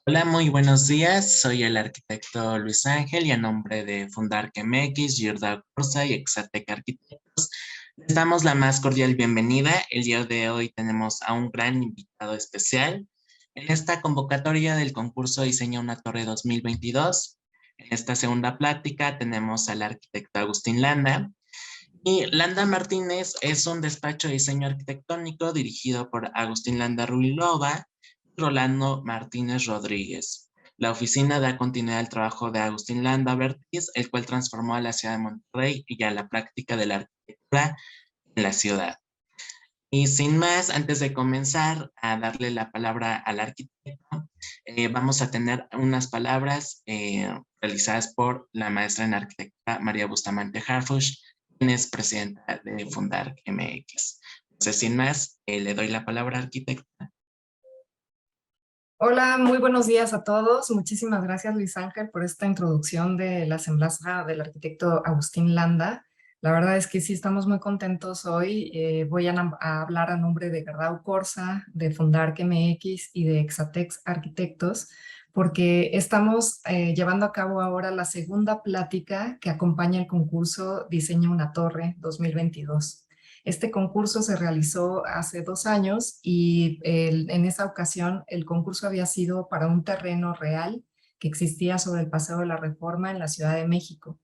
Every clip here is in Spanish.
Hola, muy buenos días. Soy el arquitecto Luis Ángel y a nombre de Fundark MX, Giordao Corsa y Exatec Arquitectos, les damos la más cordial bienvenida. El día de hoy tenemos a un gran invitado especial en esta convocatoria del concurso Diseña una Torre 2022. En esta segunda plática tenemos al arquitecto Agustín Landa. Y Landa Martínez es un despacho de diseño arquitectónico dirigido por Agustín Landa Ruilova y Rolando Martínez Rodríguez. La oficina da continuidad al trabajo de Agustín Landa Bertiz, el cual transformó a la ciudad de Monterrey y a la práctica de la arquitectura en la ciudad. Y sin más, antes de comenzar a darle la palabra al arquitecto, vamos a tener unas palabras realizadas por la maestra en arquitectura María Bustamante Harfush, quien es presidenta de Fundark MX. Entonces, sin más, le doy la palabra al arquitecto. Hola, muy buenos días a todos. Muchísimas gracias, Luis Ángel, por esta introducción de la semblanza del arquitecto Agustín Landa. La verdad es que sí, estamos muy contentos hoy. Voy a hablar a nombre de Gardau Corsa, de Fundark MX y de Exatex Arquitectos, porque estamos llevando a cabo ahora la segunda plática que acompaña el concurso Diseña una Torre 2022. Este concurso se realizó hace 2 años y en esa ocasión el concurso había sido para un terreno real que existía sobre el Paseo de la Reforma en la Ciudad de México.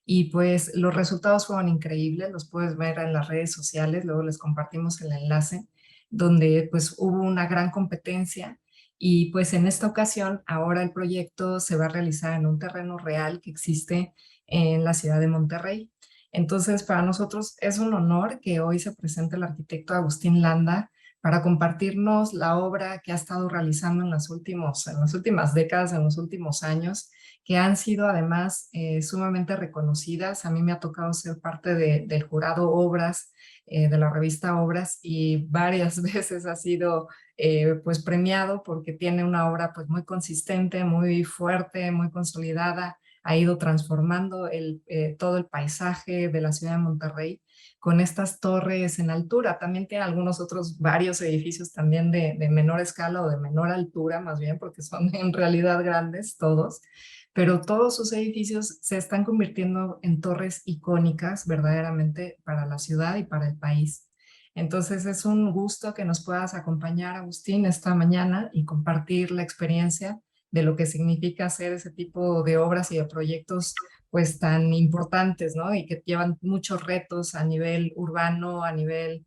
Y pues los resultados fueron increíbles, los puedes ver en las redes sociales, luego les compartimos el enlace, donde pues hubo una gran competencia y pues en esta ocasión ahora el proyecto se va a realizar en un terreno real que existe en la ciudad de Monterrey. Entonces, para nosotros es un honor que hoy se presente el arquitecto Agustín Landa para compartirnos la obra que ha estado realizando en las últimas décadas, en los últimos años, que han sido además sumamente reconocidas. A mí me ha tocado ser parte del jurado Obras, de la revista Obras, y varias veces ha sido pues premiado porque tiene una obra pues muy consistente, muy fuerte, muy consolidada, ha ido transformando todo el paisaje de la ciudad de Monterrey con estas torres en altura. También tiene algunos otros, varios edificios también de menor escala o de menor altura, más bien, porque son en realidad grandes todos, pero todos sus edificios se están convirtiendo en torres icónicas verdaderamente para la ciudad y para el país. Entonces es un gusto que nos puedas acompañar, Agustín, esta mañana y compartir la experiencia de lo que significa hacer ese tipo de obras y de proyectos pues tan importantes, ¿no? Y que llevan muchos retos a nivel urbano, a nivel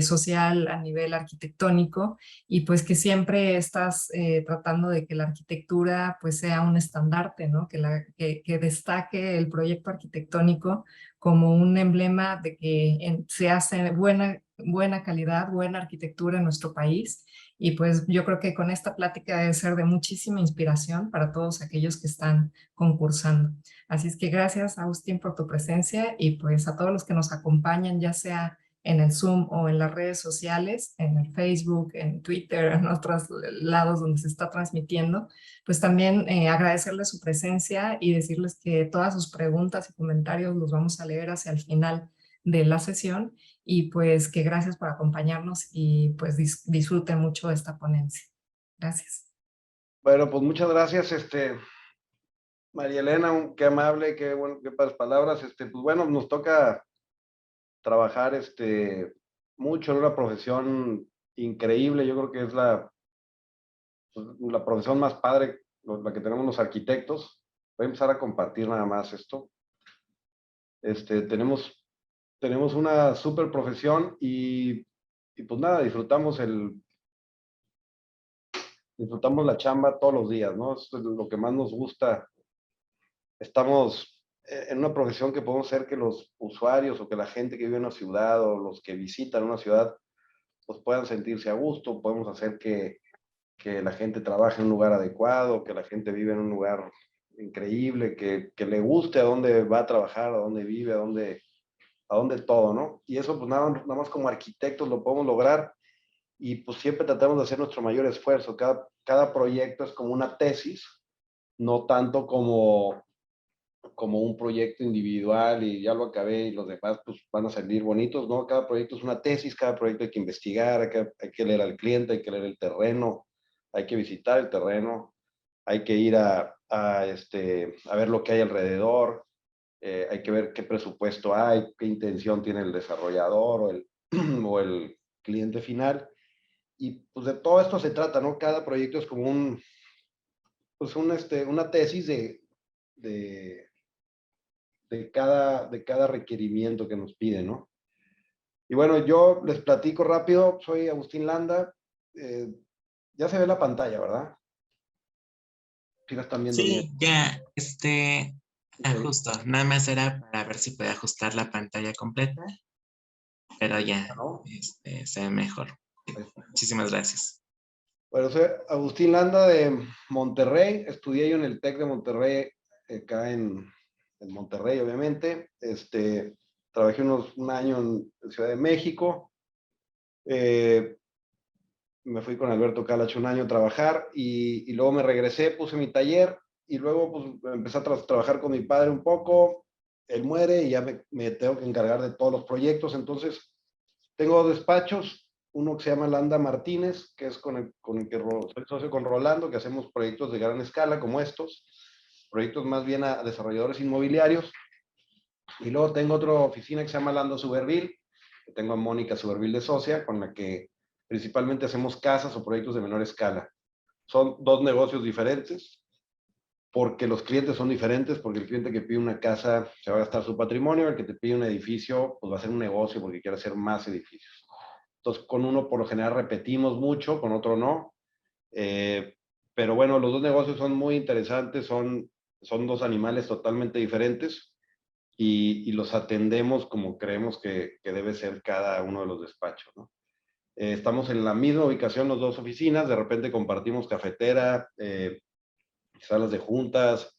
social, a nivel arquitectónico, y pues que siempre estás tratando de que la arquitectura pues sea un estandarte, ¿no? Que destaque el proyecto arquitectónico como un emblema de que se hace buena calidad, buena arquitectura en nuestro país. Y pues yo creo que con esta plática debe ser de muchísima inspiración para todos aquellos que están concursando. Así es que gracias, Agustín, por tu presencia y pues a todos los que nos acompañan, ya sea en el Zoom o en las redes sociales, en el Facebook, en Twitter, en otros lados donde se está transmitiendo, pues también agradecerles su presencia y decirles que todas sus preguntas y comentarios los vamos a leer hacia el final de la sesión y pues que gracias por acompañarnos y pues disfruten mucho esta ponencia. Gracias. Bueno, pues muchas gracias, María Elena, qué amable, qué bueno, qué para las palabras. Pues bueno, nos toca trabajar, mucho en una profesión increíble. Yo creo que es la profesión más padre, la que tenemos los arquitectos. Voy a empezar a compartir nada más esto. Tenemos una súper profesión y pues nada, disfrutamos la chamba todos los días, ¿no? Esto es lo que más nos gusta. Estamos en una profesión que podemos hacer que los usuarios o que la gente que vive en una ciudad o los que visitan una ciudad pues puedan sentirse a gusto, podemos hacer que la gente trabaje en un lugar adecuado, que la gente vive en un lugar increíble, que le guste a dónde va a trabajar, a dónde vive, a dónde todo, ¿no? Y eso pues nada más como arquitectos lo podemos lograr y pues siempre tratamos de hacer nuestro mayor esfuerzo. Cada proyecto es como una tesis, no tanto como un proyecto individual y ya lo acabé y los demás pues van a salir bonitos, ¿no? Cada proyecto es una tesis, cada proyecto hay que investigar, hay que leer al cliente, hay que leer el terreno, hay que visitar el terreno, hay que ir a ver lo que hay alrededor, hay que ver qué presupuesto hay, qué intención tiene el desarrollador o el cliente final. Y pues de todo esto se trata, ¿no? Cada proyecto es como una tesis de, de cada requerimiento que nos pide, ¿no? Y bueno, yo les platico rápido, soy Agustín Landa, eh, ya se ve la pantalla, ¿verdad? Sí la están viendo bien. Sí, ya, Ok, justo, nada más era para ver si puede ajustar la pantalla completa, pero ya, ¿no? se ve mejor. Ahí está. Muchísimas gracias. Bueno, soy Agustín Landa de Monterrey, estudié yo en el TEC de Monterrey, acá en Monterrey, obviamente. Trabajé un año en Ciudad de México, eh, me fui con Alberto Calach un año a trabajar y luego me regresé, puse mi taller y luego pues, empecé a trabajar con mi padre un poco. Él muere y ya me tengo que encargar de todos los proyectos. Entonces, tengo dos despachos, uno que se llama Landa Martínez, que es con el que soy socio con Rolando, que hacemos proyectos de gran escala como estos, proyectos más bien a desarrolladores inmobiliarios. Y luego tengo otra oficina que se llama Landa Suberville, que tengo a Mónica Suberville de socia, con la que principalmente hacemos casas o proyectos de menor escala. Son dos negocios diferentes, porque los clientes son diferentes, porque el cliente que pide una casa se va a gastar su patrimonio, el que te pide un edificio, pues va a ser un negocio porque quiere hacer más edificios. Entonces, con uno por lo general repetimos mucho, con otro no. Eh, pero bueno, los dos negocios son muy interesantes, son dos animales totalmente diferentes y los atendemos como creemos que debe ser cada uno de los despachos, ¿no? Estamos en la misma ubicación, las dos oficinas, de repente compartimos cafetera, salas de juntas,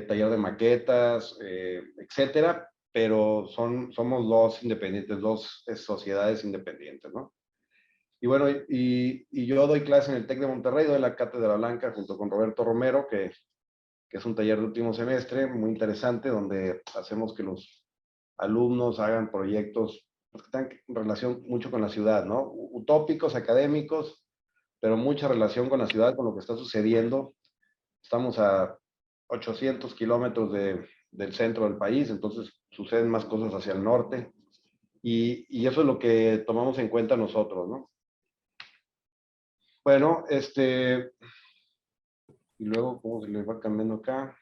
taller de maquetas, etcétera, pero somos dos independientes, dos sociedades independientes, ¿no? Y bueno, y yo doy clase en el TEC de Monterrey, doy la Cátedra Blanca junto con Roberto Romero, que es un taller de último semestre muy interesante, donde hacemos que los alumnos hagan proyectos pues, que tengan relación mucho con la ciudad, ¿no? Utópicos, académicos, pero mucha relación con la ciudad, con lo que está sucediendo. Estamos a 800 kilómetros del centro del país, entonces suceden más cosas hacia el norte. Y eso es lo que tomamos en cuenta nosotros, ¿no? Bueno, y luego, ¿cómo se le va cambiando acá?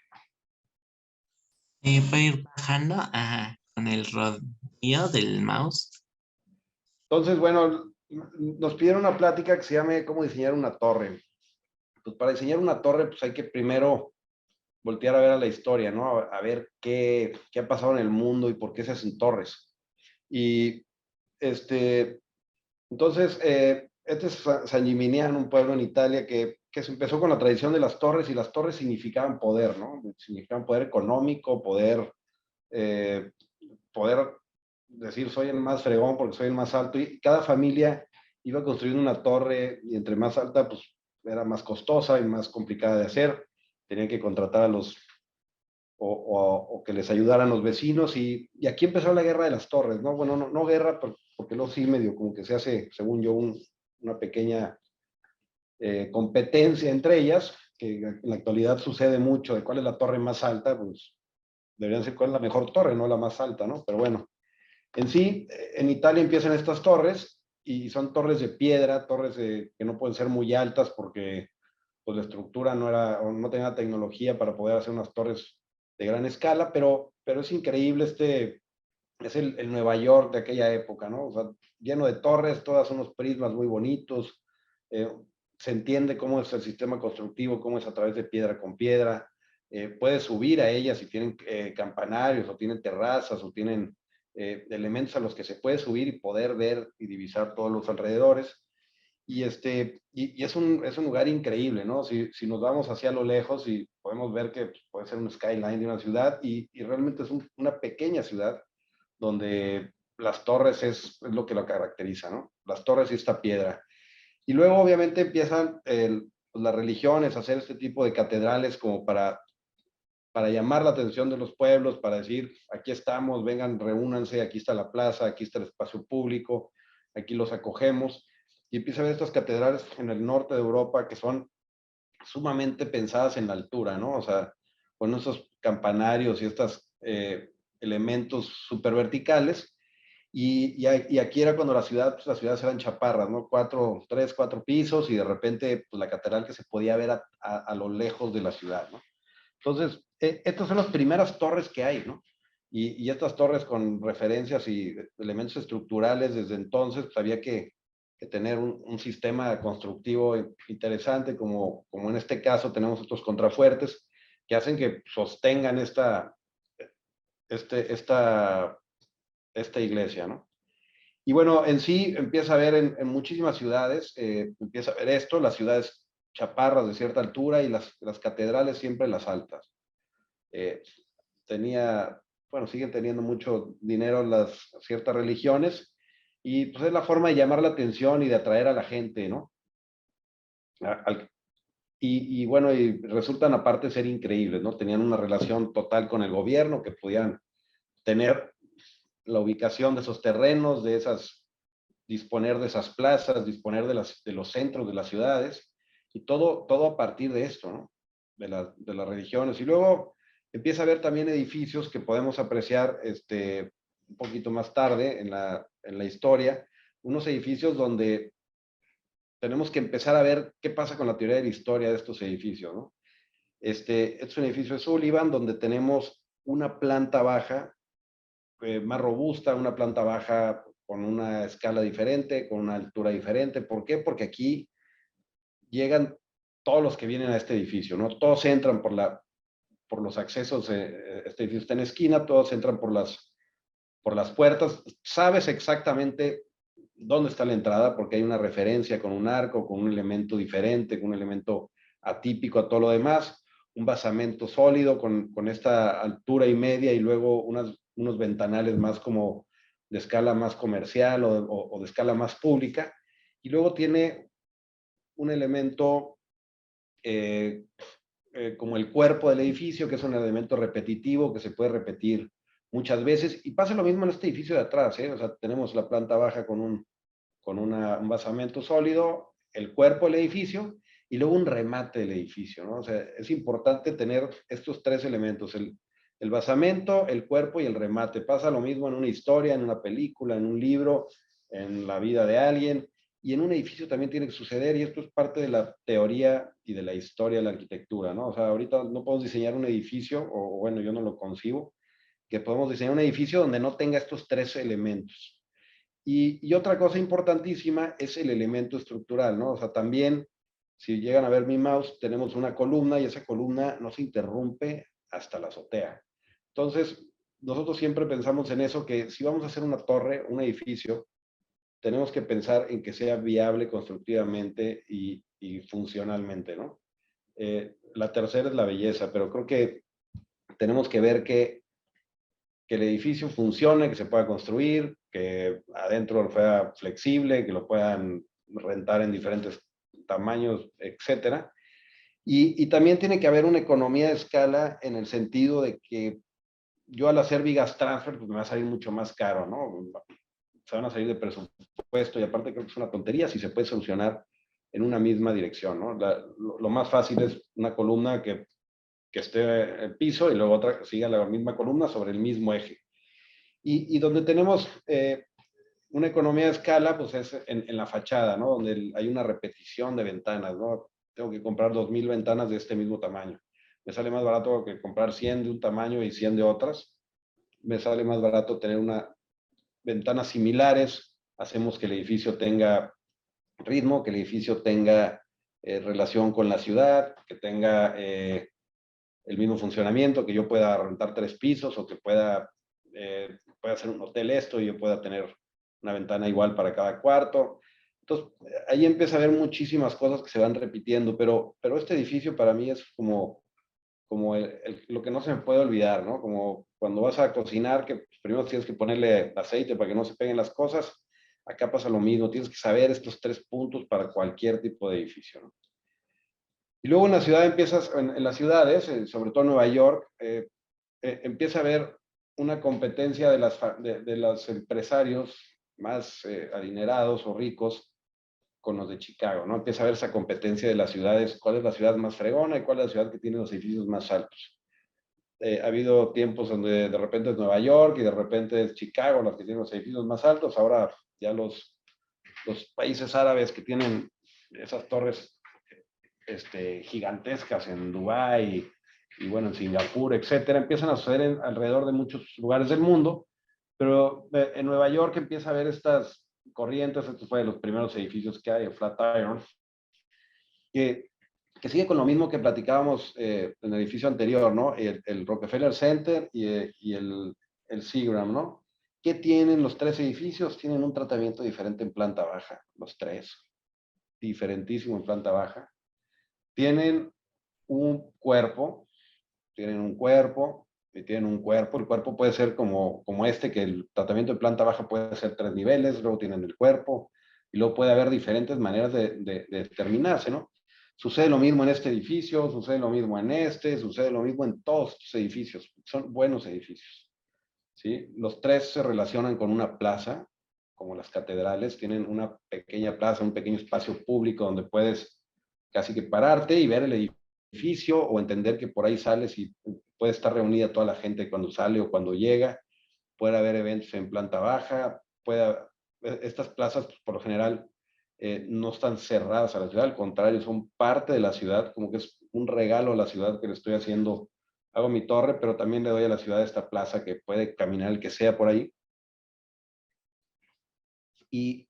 Puede ir bajando, ajá, con el rodillo del mouse. Entonces, bueno, nos pidieron una plática que se llame ¿Cómo diseñar una torre? Pues para diseñar una torre, pues hay que primero voltear a ver a la historia, ¿no? A ver qué ha pasado en el mundo y por qué se hacen torres. Y entonces, este es San Gimignano, un pueblo en Italia que se empezó con la tradición de las torres y las torres significaban poder, ¿no? Significaban poder económico, eh, poder decir soy el más fregón porque soy el más alto y cada familia iba construyendo una torre y entre más alta pues era más costosa y más complicada de hacer, tenían que contratar a los o que les ayudaran los vecinos y aquí empezó la guerra de las torres, ¿no? Bueno, no guerra porque luego sí medio como que se hace, según yo, una pequeña competencia entre ellas, que en la actualidad sucede mucho de cuál es la torre más alta, pues deberían ser cuál es la mejor torre, no la más alta, ¿no? Pero bueno, en sí, en Italia empiezan estas torres y son torres de piedra, que no pueden ser muy altas porque pues, la estructura no era, o no tenía tecnología para poder hacer unas torres de gran escala, pero es increíble es el Nueva York de aquella época, ¿no? O sea, lleno de torres, todas unos prismas muy bonitos, eh, se entiende cómo es el sistema constructivo, cómo es a través de piedra con piedra, puedes subir a ellas si tienen campanarios o tienen terrazas o tienen elementos a los que se puede subir y poder ver y divisar todos los alrededores. Y es un lugar increíble, ¿no? Si nos vamos hacia lo lejos y podemos ver que pues, puede ser un skyline de una ciudad y realmente es una pequeña ciudad donde las torres es lo que lo caracteriza, ¿no? Las torres y esta piedra. Y luego obviamente empiezan pues, las religiones a hacer este tipo de catedrales como para llamar la atención de los pueblos, para decir, aquí estamos, vengan, reúnanse, aquí está la plaza, aquí está el espacio público, aquí los acogemos. Y empieza a ver estas catedrales en el norte de Europa que son sumamente pensadas en la altura, ¿no? O sea, con esos campanarios y estos elementos súper verticales. Y aquí era cuando pues, las ciudades eran chaparras, ¿no? 3, 4 pisos y de repente pues, la catedral que se podía ver a lo lejos de la ciudad, ¿no? Entonces, estas son las primeras torres que hay, ¿no? Y estas torres con referencias y elementos estructurales desde entonces, pues había que tener un sistema constructivo interesante, como en este caso tenemos estos contrafuertes que hacen que sostengan esta, esta iglesia, ¿no? Y bueno, en sí empieza a ver en muchísimas ciudades, empieza a ver esto, las ciudades chaparras de cierta altura y las catedrales siempre las altas. Eh, bueno, siguen teniendo mucho dinero las ciertas religiones y pues es la forma de llamar la atención y de atraer a la gente, ¿no? Y bueno, y resultan aparte ser increíbles, ¿no? Tenían una relación total con el gobierno, que podían tener la ubicación de esos terrenos, disponer de esas plazas, disponer de los centros de las ciudades, y todo a partir de esto, ¿no? De las religiones. Y luego empieza a haber también edificios que podemos apreciar un poquito más tarde en la historia, unos edificios donde tenemos que empezar a ver qué pasa con la teoría de la historia de estos edificios, ¿no? Es un edificio de Sullivan donde tenemos una planta baja más robusta, una planta baja con una escala diferente, con una altura diferente. ¿Por qué? Porque aquí llegan todos los que vienen a este edificio, ¿no? Todos entran por los accesos, este edificio está en esquina, todos entran por las puertas. Sabes exactamente dónde está la entrada porque hay una referencia con un arco, con un elemento diferente, con un elemento atípico a todo lo demás, un basamento sólido con esta altura y media y luego unos ventanales más como de escala más comercial o de escala más pública. Y luego tiene un elemento eh, como el cuerpo del edificio, que es un elemento repetitivo que se puede repetir muchas veces. Y pasa lo mismo en este edificio de atrás, ¿eh? O sea, tenemos la planta baja con un basamento sólido, el cuerpo del edificio y luego un remate del edificio, ¿no? O sea, es importante tener estos tres elementos, el basamento, el cuerpo y el remate. Pasa lo mismo en una historia, en una película, en un libro, en la vida de alguien, y en un edificio también tiene que suceder, y esto es parte de la teoría y de la historia de la arquitectura, ¿no? O sea, ahorita no podemos diseñar un edificio, o bueno, yo no lo concibo, que podemos diseñar un edificio donde no tenga estos tres elementos. Y otra cosa importantísima es el elemento estructural, ¿no? O sea, también, si llegan a ver mi mouse, tenemos una columna y esa columna no se interrumpe hasta la azotea. Entonces, nosotros siempre pensamos en eso, que si vamos a hacer una torre, un edificio, tenemos que pensar en que sea viable constructivamente y funcionalmente, ¿no? La tercera es la belleza, pero creo que tenemos que ver que el edificio funcione, que se pueda construir, que adentro sea flexible, que lo puedan rentar en diferentes tamaños, etcétera. Y también tiene que haber una economía de escala en el sentido de que yo al hacer Vigas Transfer, pues me va a salir mucho más caro, ¿no? Se van a salir de presupuesto y aparte creo que es una tontería si se puede solucionar en una misma dirección, ¿no? Lo más fácil es una columna que esté en el piso y luego otra que siga la misma columna sobre el mismo eje. Y donde tenemos una economía de escala, pues es en la fachada, ¿no? Donde hay una repetición de ventanas, ¿no? Tengo que comprar 2,000 ventanas de este mismo tamaño. Me sale más barato que comprar 100 de un tamaño y 100 de otras. Me sale más barato tener ventanas similares. Hacemos que el edificio tenga ritmo, que el edificio tenga relación con la ciudad, que tenga el mismo funcionamiento, que yo pueda rentar 3 pisos o que pueda hacer un hotel esto y yo pueda tener una ventana igual para cada cuarto. Entonces, ahí empieza a haber muchísimas cosas que se van repitiendo, pero este edificio para mí es como lo que no se me puede olvidar, ¿no? Como cuando vas a cocinar, que primero tienes que ponerle aceite para que no se peguen las cosas. Acá pasa lo mismo, tienes que saber estos 3 puntos para cualquier tipo de edificio, ¿no? Y luego en la ciudad en las ciudades, sobre todo en Nueva York, empieza a haber una competencia de los empresarios más adinerados o ricos con los de Chicago, ¿no? Empieza a ver esa competencia de las ciudades, cuál es la ciudad más fregona y cuál es la ciudad que tiene los edificios más altos. Ha habido tiempos donde de repente es Nueva York y de repente es Chicago las que tienen los edificios más altos. Ahora ya los países árabes que tienen esas torres gigantescas en Dubái y bueno, en Singapur, etcétera, empiezan a suceder alrededor de muchos lugares del mundo, pero en Nueva York empieza a haber estas corrientes. Estos fue de los primeros edificios que hay, el Flatiron, que sigue con lo mismo que platicábamos en el edificio anterior, ¿no? El Rockefeller Center y el Seagram, ¿no? ¿Qué tienen los tres edificios? Tienen un tratamiento diferente en planta baja, los tres, diferentísimo en planta baja. Tienen un cuerpo, y tienen un cuerpo. El cuerpo puede ser como que el tratamiento de planta baja puede ser 3 niveles, luego tienen el cuerpo, y luego puede haber diferentes maneras de determinarse, ¿no? Sucede lo mismo en este edificio, sucede lo mismo en sucede lo mismo en todos estos edificios. Son buenos edificios, ¿sí? Los tres se relacionan con una plaza, como las catedrales, tienen una pequeña plaza, un pequeño espacio público donde puedes casi que pararte y ver el edificio o entender que por ahí sales y puede estar reunida toda la gente cuando sale o cuando llega. Puede haber eventos en planta baja, estas plazas pues, por lo general no están cerradas a la ciudad, al contrario, son parte de la ciudad, como que es un regalo a la ciudad que le estoy haciendo. Hago mi torre, pero también le doy a la ciudad esta plaza que puede caminar el que sea por ahí. Y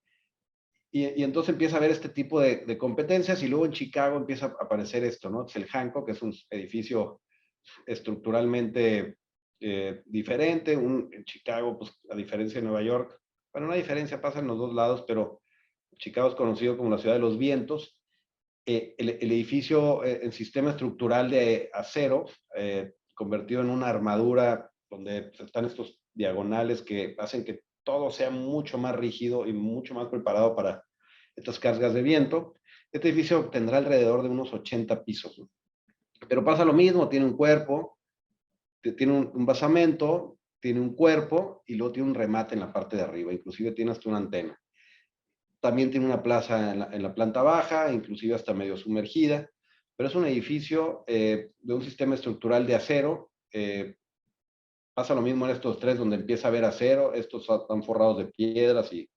entonces empieza a haber este tipo de competencias, y luego en Chicago empieza a aparecer esto, ¿no? Es el Hancock, que es un edificio estructuralmente diferente. En Chicago, pues a diferencia de Nueva York, bueno, una diferencia pasa en los dos lados, pero Chicago es conocido como la ciudad de los vientos. El edificio en sistema estructural de acero, convertido en una armadura donde están estos diagonales que hacen que todo sea mucho más rígido y mucho más preparado para estas cargas de viento. Este edificio tendrá alrededor de unos 80 pisos, ¿no? Pero pasa lo mismo, tiene un cuerpo, tiene un basamento, tiene un cuerpo y luego tiene un remate en la parte de arriba, inclusive tiene hasta una antena. También tiene una plaza en la planta baja, inclusive hasta medio sumergida, pero es un edificio de un sistema estructural de acero. Pasa lo mismo en estos tres, donde empieza a haber acero. Estos están forrados de piedras y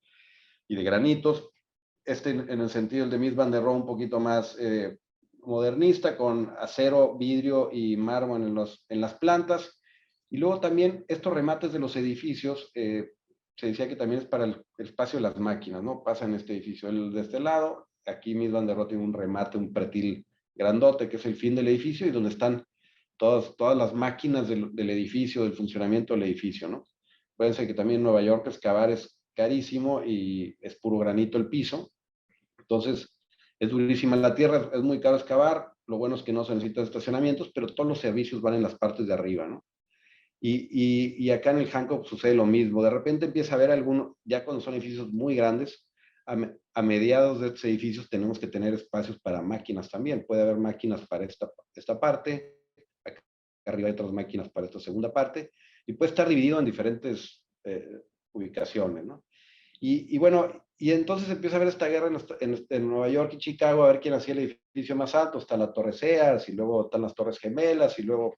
de granitos. En el sentido, el de Mies van der Rohe, un poquito más modernista, con acero, vidrio y mármol en las plantas. Y luego también estos remates de los edificios, se decía que también es para el espacio de las máquinas, ¿no? Pasa en este edificio de este lado. Aquí Mies van der Rohe tiene un remate, un pretil grandote, que es el fin del edificio y donde están todas las máquinas del edificio, del funcionamiento del edificio, ¿no? Puede ser que también en Nueva York excavar es carísimo y es puro granito el piso. Entonces, es durísima la tierra, es muy caro excavar. Lo bueno es que no se necesitan estacionamientos, pero todos los servicios van en las partes de arriba, ¿no? Y acá en el Hancock sucede lo mismo. De repente empieza a haber algunos, ya cuando son edificios muy grandes, a mediados de estos edificios tenemos que tener espacios para máquinas también. Puede haber máquinas para esta parte, acá arriba hay otras máquinas para esta segunda parte, y puede estar dividido en diferentes ubicaciones, ¿no? Y bueno, y entonces empieza a haber esta guerra en Nueva York y Chicago, a ver quién hacía el edificio más alto. Está la Torre Sears, y luego están las Torres Gemelas, y luego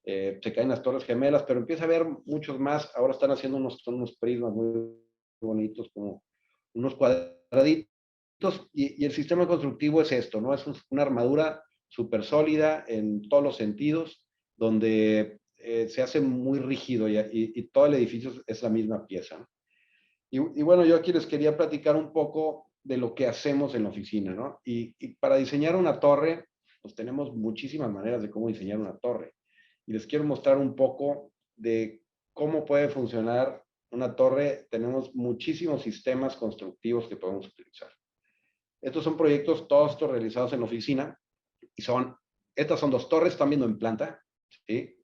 se caen las Torres Gemelas, pero empieza a haber muchos más. Ahora están haciendo unos prismas muy bonitos, como unos cuadraditos, y el sistema constructivo es esto, ¿no? Es una armadura súper sólida en todos los sentidos, donde se hace muy rígido y todo el edificio es la misma pieza, ¿no? Y bueno, yo aquí les quería platicar un poco de lo que hacemos en la oficina, ¿no? Y para diseñar una torre, pues tenemos muchísimas maneras de cómo diseñar una torre. Y les quiero mostrar un poco de cómo puede funcionar una torre. Tenemos muchísimos sistemas constructivos que podemos utilizar. Estos son proyectos, todos estos realizados en la oficina, y estas son 2 torres, están viendo en planta, ¿sí?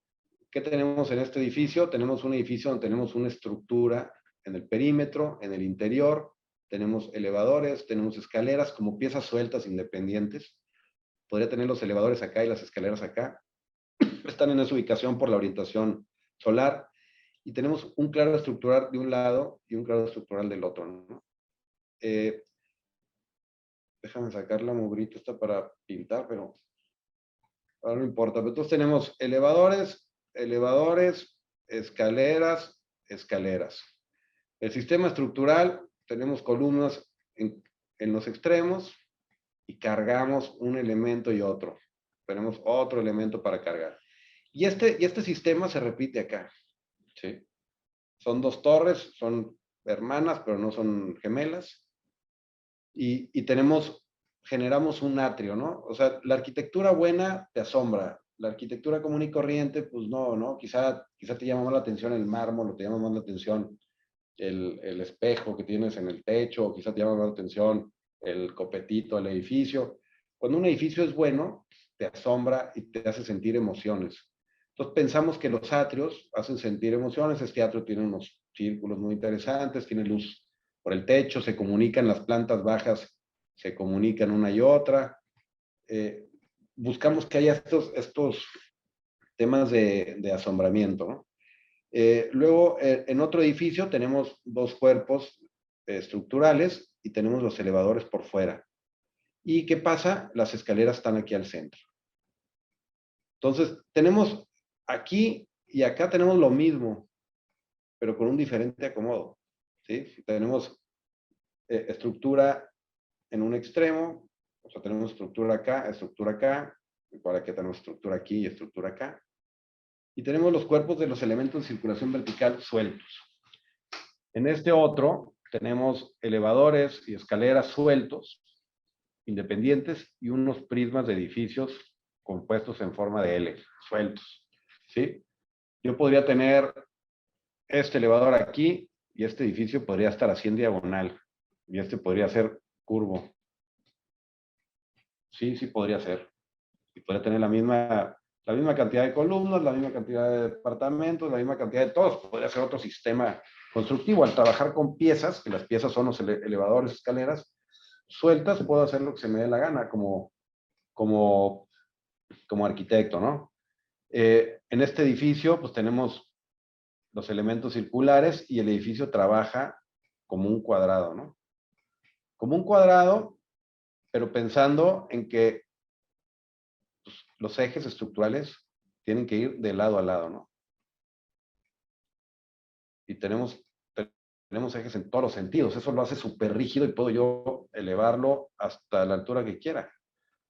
¿Qué tenemos en este edificio? Tenemos un edificio donde tenemos una estructura en el perímetro, en el interior, tenemos elevadores, tenemos escaleras como piezas sueltas independientes. Podría tener los elevadores acá y las escaleras acá. Están en esa ubicación por la orientación solar, y tenemos un claro estructural de un lado y un claro estructural del otro, ¿no? Déjame sacar la mugrita esta para pintar, pero ahora no importa. Pero entonces tenemos elevadores, elevadores, escaleras, escaleras. El sistema estructural, tenemos columnas en los extremos y cargamos un elemento y otro. Tenemos otro elemento para cargar. Y este sistema se repite acá. ¿Sí? Son dos torres, son hermanas, pero no son gemelas. Y generamos un atrio, ¿no? O sea, la arquitectura buena te asombra. La arquitectura común y corriente, pues no, ¿no? Quizá te llama más la atención el mármol, o te llama más la atención el espejo que tienes en el techo, o quizá te llama más la atención el copetito, el edificio. Cuando un edificio es bueno, te asombra y te hace sentir emociones. Entonces pensamos que los atrios hacen sentir emociones. Este atrio tiene unos círculos muy interesantes, tiene luz por el techo, se comunican las plantas bajas, se comunican una y otra. Buscamos que haya estos temas de asombramiento, ¿no? Luego, en otro edificio tenemos dos cuerpos estructurales y tenemos los elevadores por fuera. ¿Y qué pasa? Las escaleras están aquí al centro. Entonces, tenemos aquí y acá tenemos lo mismo, pero con un diferente acomodo. ¿Sí? Tenemos estructura en un extremo, o sea, tenemos estructura acá, igual que tenemos estructura aquí y estructura acá. Y tenemos los cuerpos de los elementos de circulación vertical sueltos. En este otro tenemos elevadores y escaleras sueltos, independientes, y unos prismas de edificios compuestos en forma de L, sueltos. ¿Sí? Yo podría tener este elevador aquí y este edificio podría estar así en diagonal. Y este podría ser curvo. Sí, sí podría ser. Y podría tener la misma cantidad de columnas, la misma cantidad de departamentos, la misma cantidad de todos. Podría ser otro sistema constructivo. Al trabajar con piezas, que las piezas son los elevadores, escaleras, sueltas, puedo hacer lo que se me dé la gana como arquitecto, ¿no? En este edificio, pues tenemos los elementos circulares y el edificio trabaja como un cuadrado, ¿no? Como un cuadrado, pero pensando en que pues, los ejes estructurales tienen que ir de lado a lado, ¿no? Y tenemos ejes en todos los sentidos. Eso lo hace súper rígido y puedo yo elevarlo hasta la altura que quiera,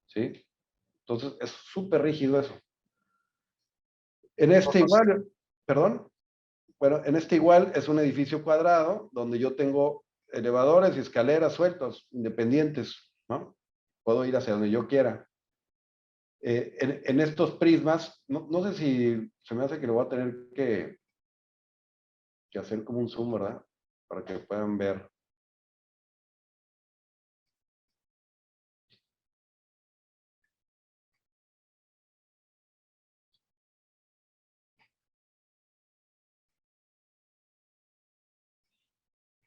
¿sí? Entonces, es súper rígido eso. En este igual, perdón, bueno, en este igual es un edificio cuadrado donde yo tengo elevadores y escaleras sueltos, independientes, ¿no? Puedo ir hacia donde yo quiera. En estos prismas, no sé si se me hace que lo voy a tener que hacer como un zoom, ¿verdad? Para que puedan ver.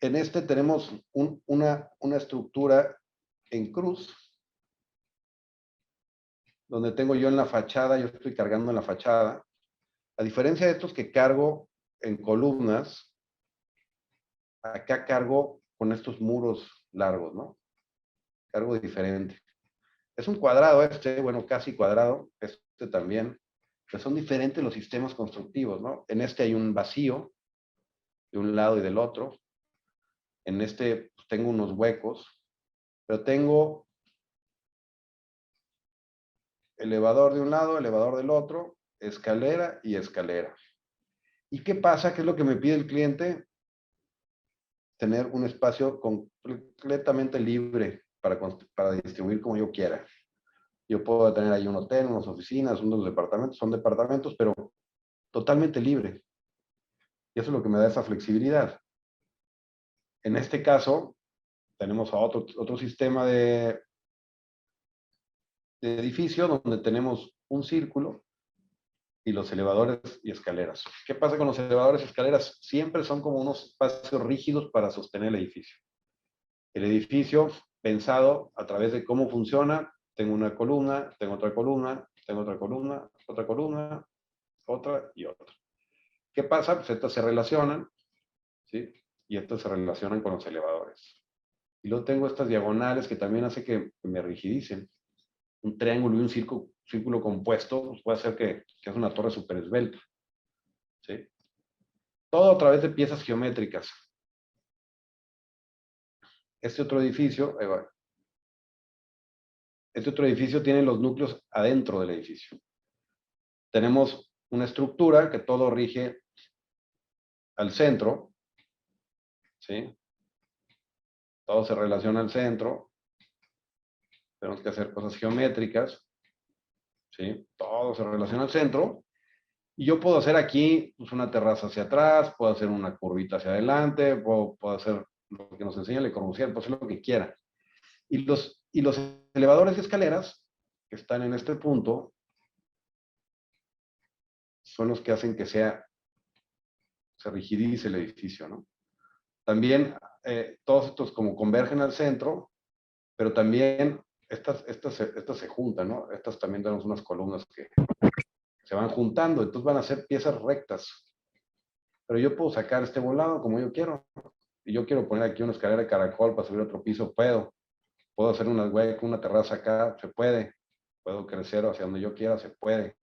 En este tenemos una estructura en cruz, donde tengo yo en la fachada, yo estoy cargando en la fachada. A diferencia de estos que cargo en columnas, acá cargo con estos muros largos, ¿no? Cargo diferente. Es un cuadrado este, bueno, casi cuadrado, este también, pero son diferentes los sistemas constructivos, ¿no? En este hay un vacío de un lado y del otro. En este pues, tengo unos huecos, pero tengo elevador de un lado, elevador del otro, escalera y escalera. ¿Y qué pasa? ¿Qué es lo que me pide el cliente? Tener un espacio completamente libre para distribuir como yo quiera. Yo puedo tener ahí un hotel, unas oficinas, unos departamentos, son departamentos, pero totalmente libre. Y eso es lo que me da esa flexibilidad. En este caso, tenemos a otro sistema de edificio donde tenemos un círculo y los elevadores y escaleras. ¿Qué pasa con los elevadores y escaleras? Siempre son como unos espacios rígidos para sostener el edificio. El edificio pensado a través de cómo funciona, tengo una columna, tengo otra columna, tengo otra columna, otra columna, otra y otra. ¿Qué pasa? Pues estas se relacionan, ¿sí? Y estas se relacionan con los elevadores. Y luego tengo estas diagonales que también hace que me rigidicen. Un triángulo y un círculo compuesto pues puede hacer que es una torre súper esbelta. ¿Sí? Todo a través de piezas geométricas. Este otro edificio, ahí va. Este otro edificio tiene los núcleos adentro del edificio. Tenemos una estructura que todo rige al centro, ¿sí? Todo se relaciona al centro. Tenemos que hacer cosas geométricas, ¿sí? Todo se relaciona al centro. Y yo puedo hacer aquí pues, una terraza hacia atrás, puedo hacer una curvita hacia adelante, puedo hacer lo que nos enseña Le Corbusier, puedo hacer lo que quiera. Y los elevadores y escaleras que están en este punto son los que hacen que se rigidice el edificio, ¿no? También todos estos como convergen al centro, pero también estas se juntan, ¿no? Estas también tenemos unas columnas que se van juntando, entonces van a ser piezas rectas. Pero yo puedo sacar este volado como yo quiero. Y yo quiero poner aquí una escalera de caracol para subir a otro piso, puedo. Puedo hacer una terraza acá, se puede. Puedo crecer hacia donde yo quiera, se puede.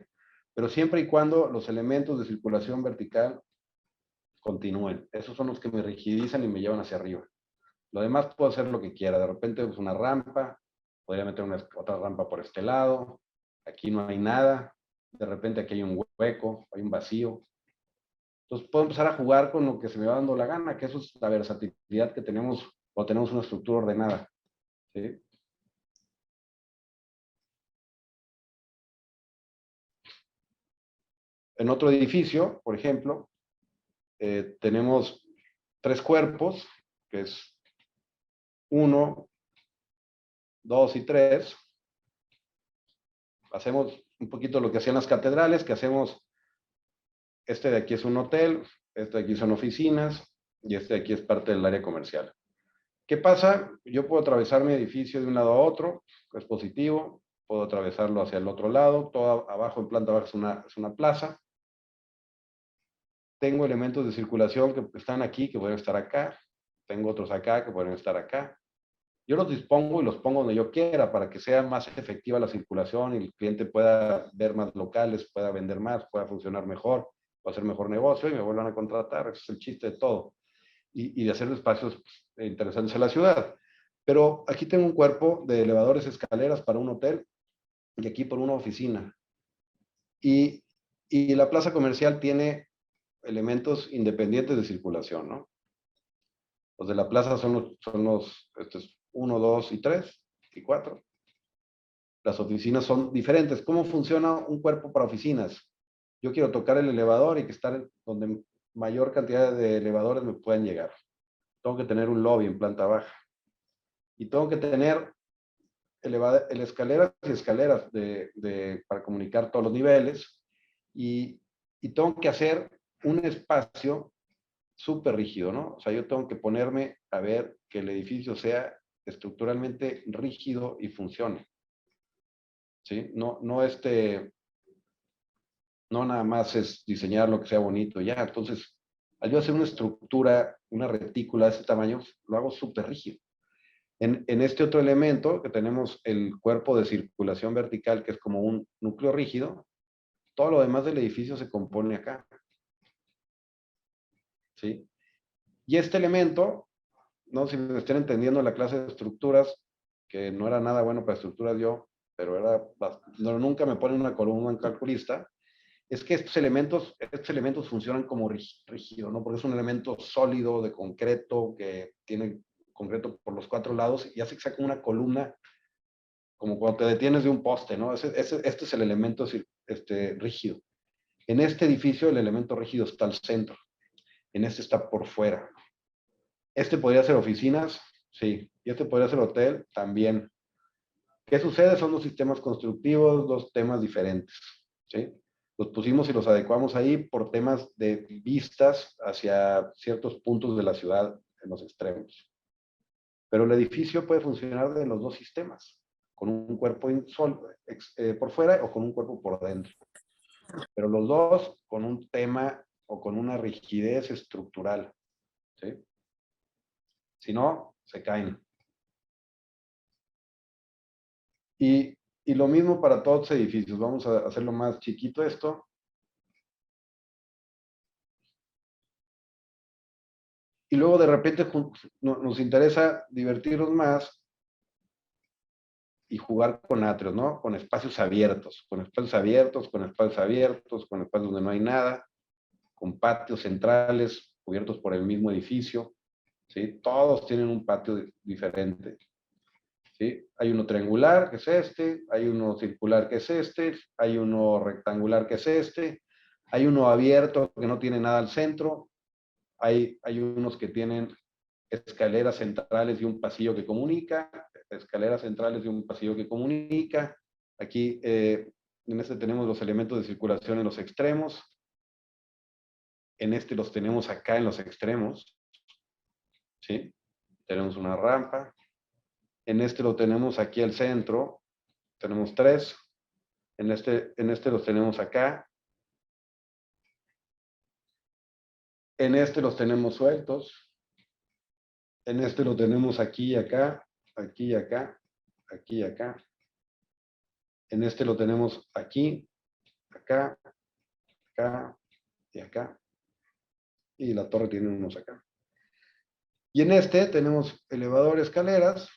Pero siempre y cuando los elementos de circulación vertical continúen. Esos son los que me rigidizan y me llevan hacia arriba. Lo demás puedo hacer lo que quiera. De repente pues una rampa, podría meter otra rampa por este lado. Aquí no hay nada. De repente aquí hay un hueco, hay un vacío. Entonces puedo empezar a jugar con lo que se me va dando la gana, que eso es la versatilidad que tenemos cuando tenemos una estructura ordenada. ¿Sí? En otro edificio, por ejemplo, tenemos 3 cuerpos, que es 1, 2 y 3. Hacemos un poquito lo que hacían las catedrales, que hacemos, este de aquí es un hotel, este de aquí son oficinas, y este de aquí es parte del área comercial. ¿Qué pasa? Yo puedo atravesar mi edificio de un lado a otro, es positivo, puedo atravesarlo hacia el otro lado, todo abajo en planta baja es una plaza. Tengo elementos de circulación que están aquí, que pueden estar acá, tengo otros acá que pueden estar acá. Yo los dispongo y los pongo donde yo quiera para que sea más efectiva la circulación y el cliente pueda ver más locales, pueda vender más, pueda funcionar mejor, pueda hacer mejor negocio y me vuelvan a contratar. Ese es el chiste de todo. Y de hacer espacios interesantes en la ciudad. Pero aquí tengo un cuerpo de elevadores, escaleras para un hotel y aquí por una oficina. Y, y la plaza comercial tiene elementos independientes de circulación, ¿no? Los de la plaza son los 1, 2 y 3 y 4. Las oficinas son diferentes. ¿Cómo funciona un cuerpo para oficinas? Yo quiero tocar el elevador y que estar donde mayor cantidad de elevadores me puedan llegar. Tengo que tener un lobby en planta baja. Y tengo que tener escaleras y escaleras para comunicar todos los niveles. Y tengo que hacer un espacio súper rígido, ¿no? O sea, yo tengo que ponerme a ver que el edificio sea estructuralmente rígido y funcione. ¿Sí? No nada más es diseñar lo que sea bonito, ya. Entonces, al yo hacer una estructura, una retícula de ese tamaño, lo hago súper rígido. En este otro elemento, que tenemos el cuerpo de circulación vertical, que es como un núcleo rígido, todo lo demás del edificio se compone acá. ¿Sí? Y este elemento, no sé si me estén entendiendo la clase de estructuras, que no era nada bueno para estructuras yo, pero nunca me ponen una columna en calculista, es que estos elementos funcionan como rígido, ¿no? Porque es un elemento sólido de concreto que tiene concreto por los 4 lados y hace que sea como una columna, como cuando te detienes de un poste, ¿no? Este es el elemento rígido. En este edificio el elemento rígido está al centro, en este está por fuera. Este podría ser oficinas, sí, y este podría ser hotel, también. ¿Qué sucede? Son 2 sistemas constructivos, 2 temas diferentes, ¿sí? Los pusimos y los adecuamos ahí por temas de vistas hacia ciertos puntos de la ciudad en los extremos. Pero el edificio puede funcionar de los 2 sistemas, con un cuerpo por fuera o con un cuerpo por dentro. Pero los 2 con un tema o con una rigidez estructural, ¿sí? Si no, se caen. Y lo mismo para todos los edificios. Vamos a hacerlo más chiquito esto. Y luego de repente nos interesa divertirnos más y jugar con atrios, ¿no? Con espacios abiertos, con espacios abiertos, con espacios abiertos, con espacios donde no hay nada, con patios centrales cubiertos por el mismo edificio, ¿sí? Todos tienen un patio diferente, ¿sí? Hay uno triangular, que es este, hay uno circular, que es este, hay uno rectangular, que es este, hay uno abierto que no tiene nada al centro, hay unos que tienen escaleras centrales y un pasillo que comunica, escaleras centrales y un pasillo que comunica. Aquí en este tenemos los elementos de circulación en los extremos. En este los tenemos acá en los extremos. ¿Sí? Tenemos una rampa. En este lo tenemos aquí al centro. Tenemos 3. En este los tenemos acá. En este los tenemos sueltos. En este lo tenemos aquí y acá, aquí y acá, aquí y acá. En este lo tenemos aquí, acá, acá y acá. Y la torre tiene unos acá. Y en este tenemos elevador, escaleras,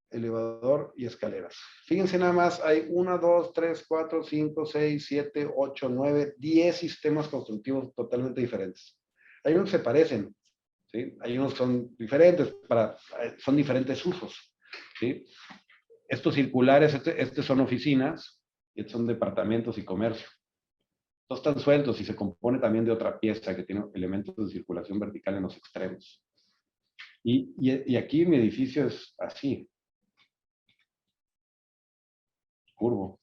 elevador y escaleras. Fíjense nada más, hay 1, 2, 3, 4, 5, 6, 7, 8, 9, 10 sistemas constructivos totalmente diferentes. Hay unos que se parecen, ¿sí? Hay unos que son diferentes, son diferentes usos, ¿sí? Estos circulares, estos son oficinas, y estos son departamentos y comercio. Todos están sueltos y se compone también de otra pieza que tiene elementos de circulación vertical en los extremos. Y aquí mi edificio es así, curvo.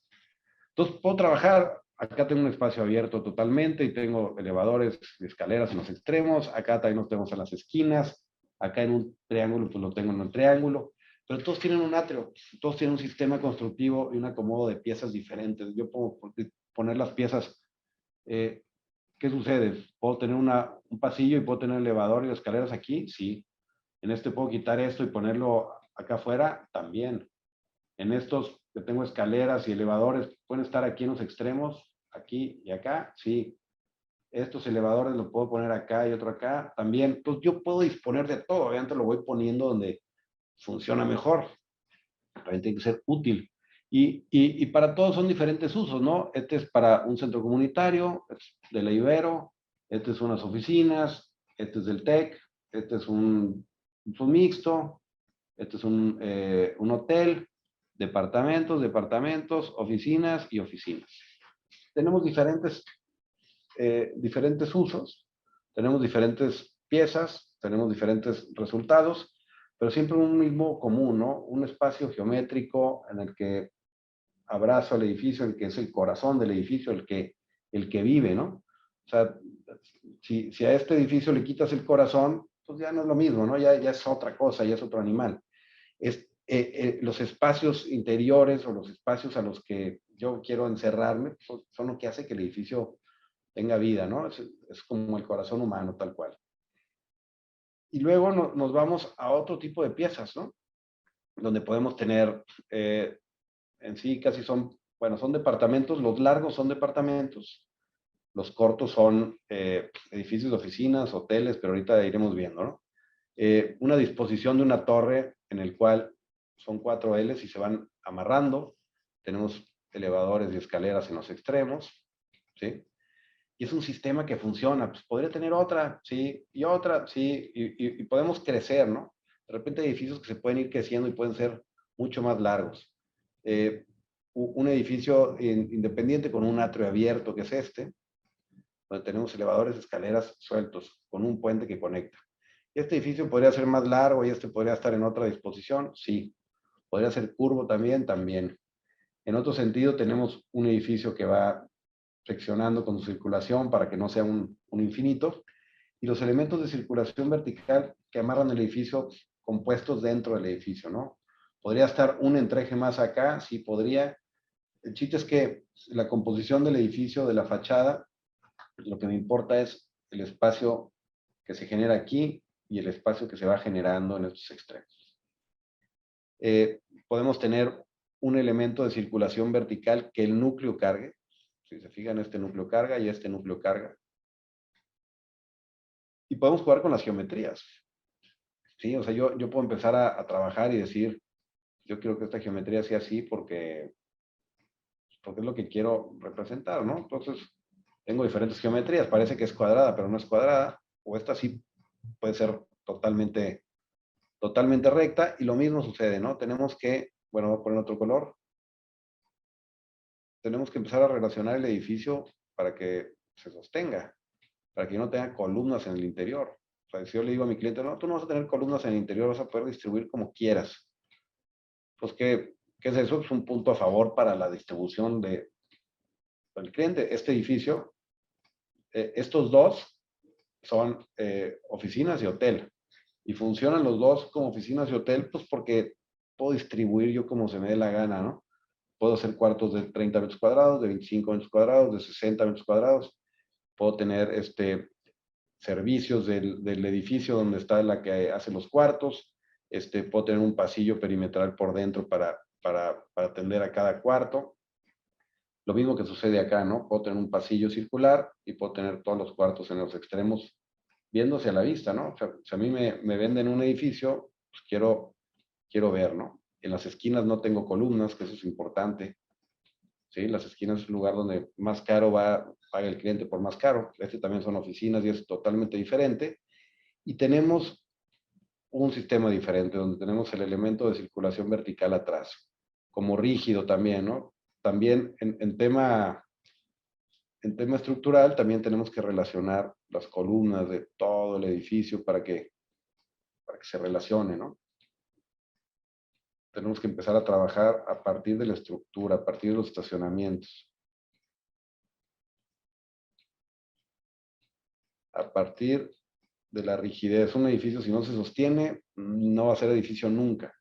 Entonces puedo trabajar, acá tengo un espacio abierto totalmente y tengo elevadores y escaleras en los extremos, acá también los tenemos en las esquinas, acá en un triángulo pues lo tengo en un triángulo, pero todos tienen un atrio, todos tienen un sistema constructivo y un acomodo de piezas diferentes. Yo puedo poner las piezas, ¿qué sucede? ¿Puedo tener un pasillo y puedo tener elevador y escaleras aquí? Sí. En este puedo quitar esto y ponerlo acá afuera, también. En estos que tengo escaleras y elevadores, pueden estar aquí en los extremos, aquí y acá, sí. Estos elevadores los puedo poner acá y otro acá, también. Entonces yo puedo disponer de todo, obviamente lo voy poniendo donde funciona mejor. También tiene que ser útil. Y para todos son diferentes usos, ¿no? Este es para un centro comunitario, es de la Ibero, este es unas oficinas, este es del TEC, este es un mixto, este es un hotel, departamentos, oficinas y oficinas. Tenemos diferentes usos, tenemos diferentes piezas, tenemos diferentes resultados, pero siempre un mismo común, ¿no? Un espacio geométrico en el que abrazo al edificio, el que es el corazón del edificio, el que vive, ¿no? O sea, si a este edificio le quitas el corazón, pues ya no es lo mismo, ¿no? Ya es otra cosa, ya es otro animal. Los espacios interiores o los espacios a los que yo quiero encerrarme son lo que hace que el edificio tenga vida, ¿no? Es como el corazón humano, tal cual. Y luego nos vamos a otro tipo de piezas, ¿no? Donde podemos tener, en sí casi son departamentos, los largos son departamentos, los cortos son edificios de oficinas, hoteles, pero ahorita iremos viendo, ¿no? Una disposición de una torre en el cual son 4 Ls y se van amarrando. Tenemos elevadores y escaleras en los extremos, ¿sí? Y es un sistema que funciona. Pues podría tener otra, sí, y otra, sí, y podemos crecer, ¿no? De repente hay edificios que se pueden ir creciendo y pueden ser mucho más largos. Un edificio independiente con un atrio abierto, que es este, donde tenemos elevadores, escaleras sueltos, con un puente que conecta. Este edificio podría ser más largo y este podría estar en otra disposición, sí. Podría ser curvo también, también. En otro sentido, tenemos un edificio que va seccionando con su circulación para que no sea un infinito. Y los elementos de circulación vertical que amarran el edificio compuestos dentro del edificio, ¿no? Podría estar un entreje más acá, sí podría. El chiste es que la composición del edificio, de la fachada, lo que me importa es el espacio que se genera aquí y el espacio que se va generando en estos extremos. Podemos tener un elemento de circulación vertical que el núcleo cargue. Si se fijan, este núcleo carga y este núcleo carga. Y podemos jugar con las geometrías. Sí, o sea, yo puedo empezar a trabajar y decir, yo quiero que esta geometría sea así porque es lo que quiero representar, ¿no? Entonces, tengo diferentes geometrías. Parece que es cuadrada, pero no es cuadrada. O esta sí puede ser totalmente recta. Y lo mismo sucede, ¿no? Tenemos que, bueno, voy a poner otro color. Tenemos que empezar a relacionar el edificio para que se sostenga, para que no tenga columnas en el interior. O sea, si yo le digo a mi cliente, no, tú no vas a tener columnas en el interior, vas a poder distribuir como quieras. Pues, ¿qué es eso? Es un punto a favor para la distribución del cliente. Este edificio, estos dos son oficinas y hotel. Y funcionan los dos como oficinas y hotel, pues porque puedo distribuir yo como se me dé la gana, ¿no? Puedo hacer cuartos de 30 metros cuadrados, de 25 metros cuadrados, de 60 metros cuadrados. Puedo tener servicios del edificio donde está la que hace los cuartos. Puedo tener un pasillo perimetral por dentro para atender a cada cuarto. Lo mismo que sucede acá, ¿no? Puedo tener un pasillo circular y puedo tener todos los cuartos en los extremos viéndose a la vista, ¿no? O sea, si a mí me venden un edificio, pues quiero ver, ¿no? En las esquinas no tengo columnas, que eso es importante. ¿Sí? Las esquinas es un lugar donde más caro paga el cliente por más caro. También son oficinas y es totalmente diferente. Y tenemos un sistema diferente, donde tenemos el elemento de circulación vertical atrás, como rígido también, ¿no? También en tema estructural, también tenemos que relacionar las columnas de todo el edificio para que se relacione, ¿no? Tenemos que empezar a trabajar a partir de la estructura, a partir de los estacionamientos. A partir de la rigidez. Un edificio, si no se sostiene, no va a ser edificio nunca.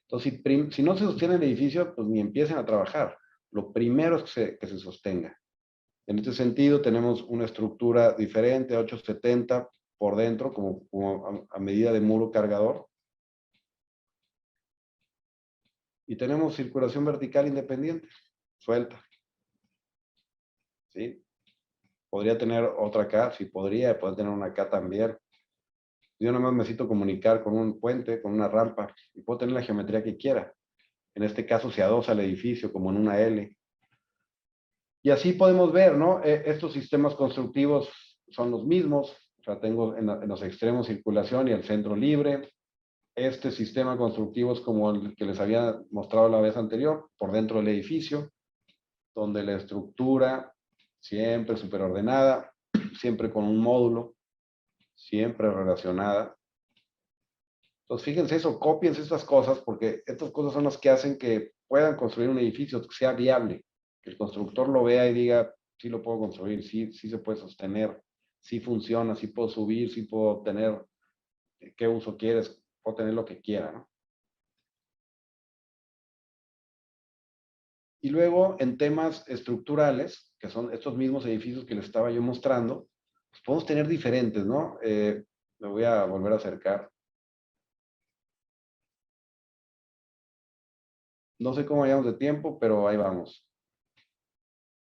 Entonces, si no se sostiene el edificio, pues ni empiecen a trabajar. Lo primero es que se sostenga. En este sentido, tenemos una estructura diferente, 870 por dentro, como a medida de muro cargador. Y tenemos circulación vertical independiente, suelta. ¿Sí? Podría tener otra acá, sí podría tener una acá también. Yo nada más necesito comunicar con un puente, con una rampa, y puedo tener la geometría que quiera. En este caso se adosa al edificio como en una L. Y así podemos ver, ¿no? Estos sistemas constructivos son los mismos. O sea, tengo en los extremos circulación y el centro libre. Este sistema constructivo es como el que les había mostrado la vez anterior, por dentro del edificio, donde la estructura siempre súper ordenada, siempre con un módulo, siempre relacionada. Entonces, fíjense eso, cópiense estas cosas, porque estas cosas son las que hacen que puedan construir un edificio que sea viable, que el constructor lo vea y diga, sí lo puedo construir, sí se puede sostener, sí funciona, sí puedo subir, sí puedo tener, qué uso quieres, puedo tener lo que quiera, ¿no? Y luego, en temas estructurales, que son estos mismos edificios que les estaba yo mostrando, pues podemos tener diferentes, ¿no? Me voy a volver a acercar. No sé cómo vayamos de tiempo, pero ahí vamos.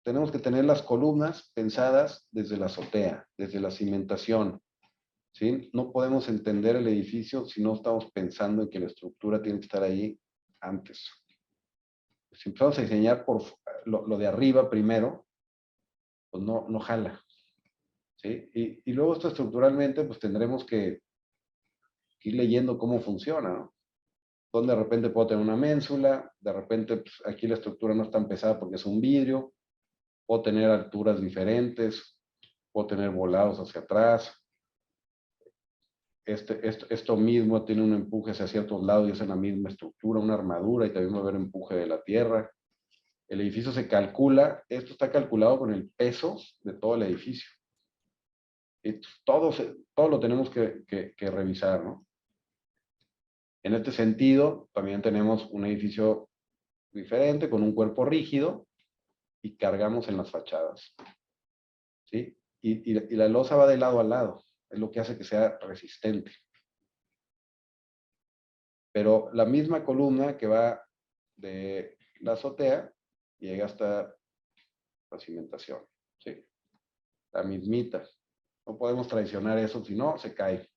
Tenemos que tener las columnas pensadas desde la azotea, desde la cimentación, ¿sí? No podemos entender el edificio si no estamos pensando en que la estructura tiene que estar ahí antes. Si empezamos a diseñar por lo de arriba primero, pues no jala, ¿sí? Y luego esto estructuralmente, pues tendremos que ir leyendo cómo funciona, ¿no? Donde de repente puedo tener una ménsula, de repente pues, aquí la estructura no es tan pesada porque es un vidrio, puedo tener alturas diferentes, puedo tener volados hacia atrás. Esto mismo tiene un empuje hacia ciertos lados y es en la misma estructura, una armadura y también va a haber empuje de la tierra. El edificio se calcula, esto está calculado con el peso de todo el edificio. Y todo lo tenemos que revisar, ¿no? En este sentido, también tenemos un edificio diferente con un cuerpo rígido y cargamos en las fachadas, ¿sí? Y la losa va de lado a lado, es lo que hace que sea resistente. Pero la misma columna que va de la azotea, llega hasta la cimentación, ¿sí? La mismita. No podemos traicionar eso, si no, se cae.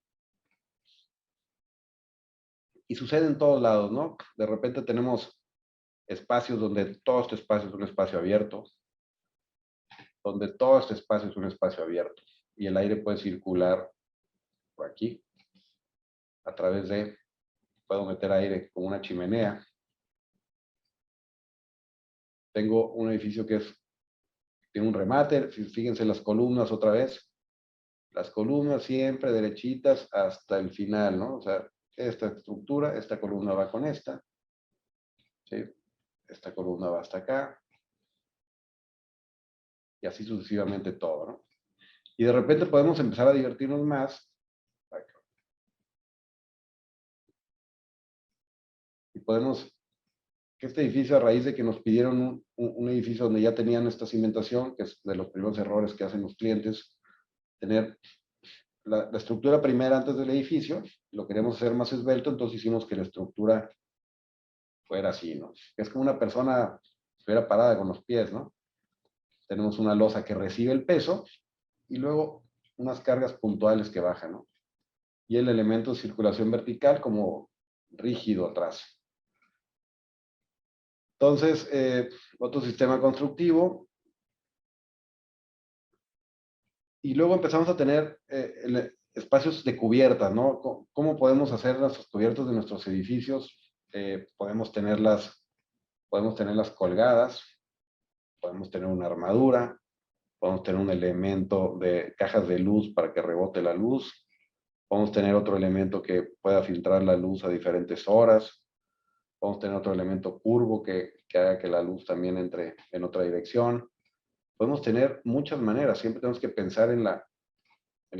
Y sucede en todos lados, ¿no? De repente tenemos espacios donde todo este espacio es un espacio abierto, donde todo este espacio es un espacio abierto. Y el aire puede circular por aquí, a través de, puedo meter aire con una chimenea. Tengo un edificio que tiene un remate, fíjense las columnas otra vez, las columnas siempre derechitas hasta el final, ¿no? O sea, esta estructura, esta columna va con esta, ¿sí? Esta columna va hasta acá, y así sucesivamente todo, ¿no? Y de repente podemos empezar a divertirnos más. Y podemos, que este edificio, a raíz de que nos pidieron un edificio donde ya tenían esta cimentación, que es de los primeros errores que hacen los clientes, tener la estructura primera antes del edificio, lo queremos hacer más esbelto, entonces hicimos que la estructura fuera así, ¿no? Es como una persona estuviera parada con los pies, ¿no? Tenemos una losa que recibe el peso y luego unas cargas puntuales que bajan, ¿no? Y el elemento de circulación vertical como rígido atrás. Entonces, otro sistema constructivo. Y luego empezamos a tener espacios de cubiertas, ¿no? ¿Cómo podemos hacer nuestros cubiertos de nuestros edificios? Podemos tenerlas colgadas, podemos tener una armadura, podemos tener un elemento de cajas de luz para que rebote la luz, podemos tener otro elemento que pueda filtrar la luz a diferentes horas, podemos tener otro elemento curvo que haga que la luz también entre en otra dirección. Podemos tener muchas maneras, siempre tenemos que pensar en la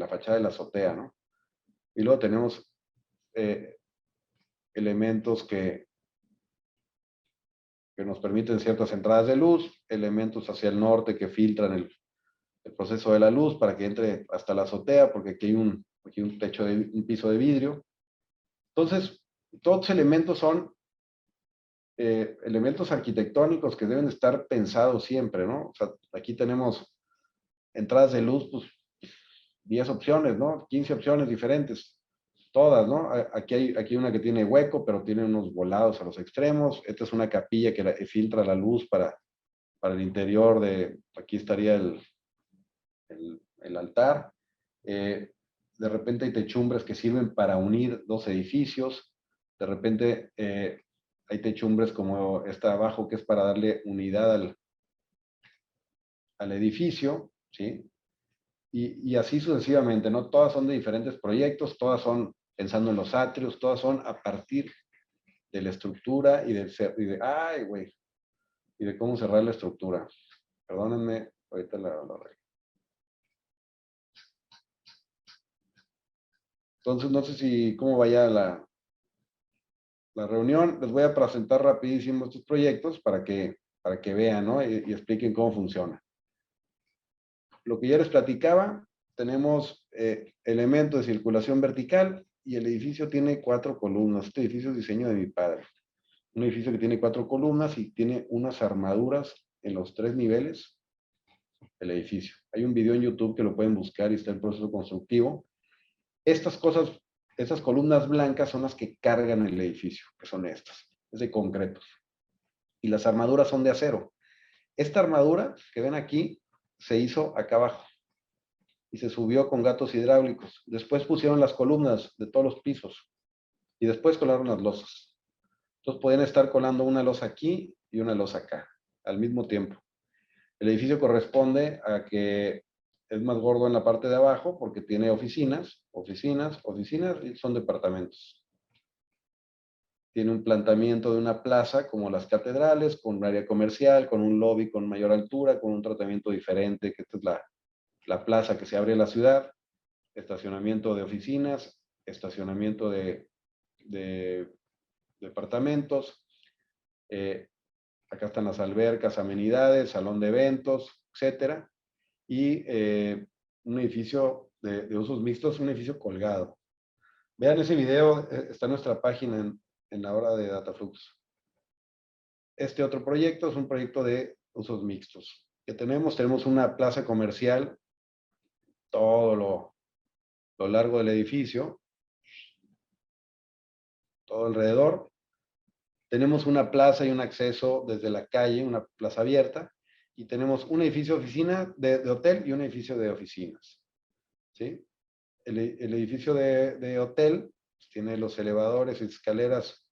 fachada de la azotea, ¿no? Y luego tenemos elementos que nos permiten ciertas entradas de luz, elementos hacia el norte que filtran el proceso de la luz para que entre hasta la azotea, porque aquí hay un techo un piso de vidrio. Entonces, todos los elementos son elementos arquitectónicos que deben estar pensados siempre, ¿no? O sea, aquí tenemos entradas de luz, pues 10 opciones, ¿no? 15 opciones diferentes. Todas, ¿no? Aquí hay una que tiene hueco, pero tiene unos volados a los extremos. Esta es una capilla que filtra la luz para el interior de, aquí estaría el altar. De repente hay techumbres que sirven para unir dos edificios. De repente hay techumbres como esta abajo que es para darle unidad al edificio, ¿sí? Y así sucesivamente, ¿no? Todas son de diferentes proyectos, todas son pensando en los atrios, todas son a partir de la estructura y ay, güey, y de cómo cerrar la estructura. Perdónenme, ahorita la arreglo. Entonces, no sé cómo vaya la reunión. Les voy a presentar rapidísimo estos proyectos para que vean, ¿no? Y expliquen cómo funciona. Lo que ya les platicaba, tenemos elemento de circulación vertical y el edificio tiene 4 columnas. Este edificio es diseño de mi padre. Un edificio que tiene 4 columnas y tiene unas armaduras en los 3 niveles del edificio. Hay un video en YouTube que lo pueden buscar y está el proceso constructivo. Estas cosas, esas columnas blancas son las que cargan el edificio, que son estas, es de concreto. Y las armaduras son de acero. Esta armadura que ven aquí se hizo acá abajo y se subió con gatos hidráulicos. Después pusieron las columnas de todos los pisos y después colaron las losas. Entonces pueden estar colando una losa aquí y una losa acá al mismo tiempo. El edificio corresponde a que es más gordo en la parte de abajo porque tiene oficinas y son departamentos. Tiene un planteamiento de una plaza como las catedrales, con un área comercial, con un lobby con mayor altura, con un tratamiento diferente, que esta es la plaza que se abre en la ciudad, estacionamiento de oficinas, estacionamiento de departamentos, acá están las albercas, amenidades, salón de eventos, etcétera, y un edificio de usos mixtos, un edificio colgado. Vean ese video, está en nuestra página en la hora de Dataflux. Este otro proyecto es un proyecto de usos mixtos. Que tenemos una plaza comercial todo lo largo del edificio, todo alrededor. Tenemos una plaza y un acceso desde la calle, una plaza abierta, y tenemos un edificio de oficina de hotel y un edificio de oficinas. ¿Sí? El edificio de hotel pues, tiene los elevadores y escaleras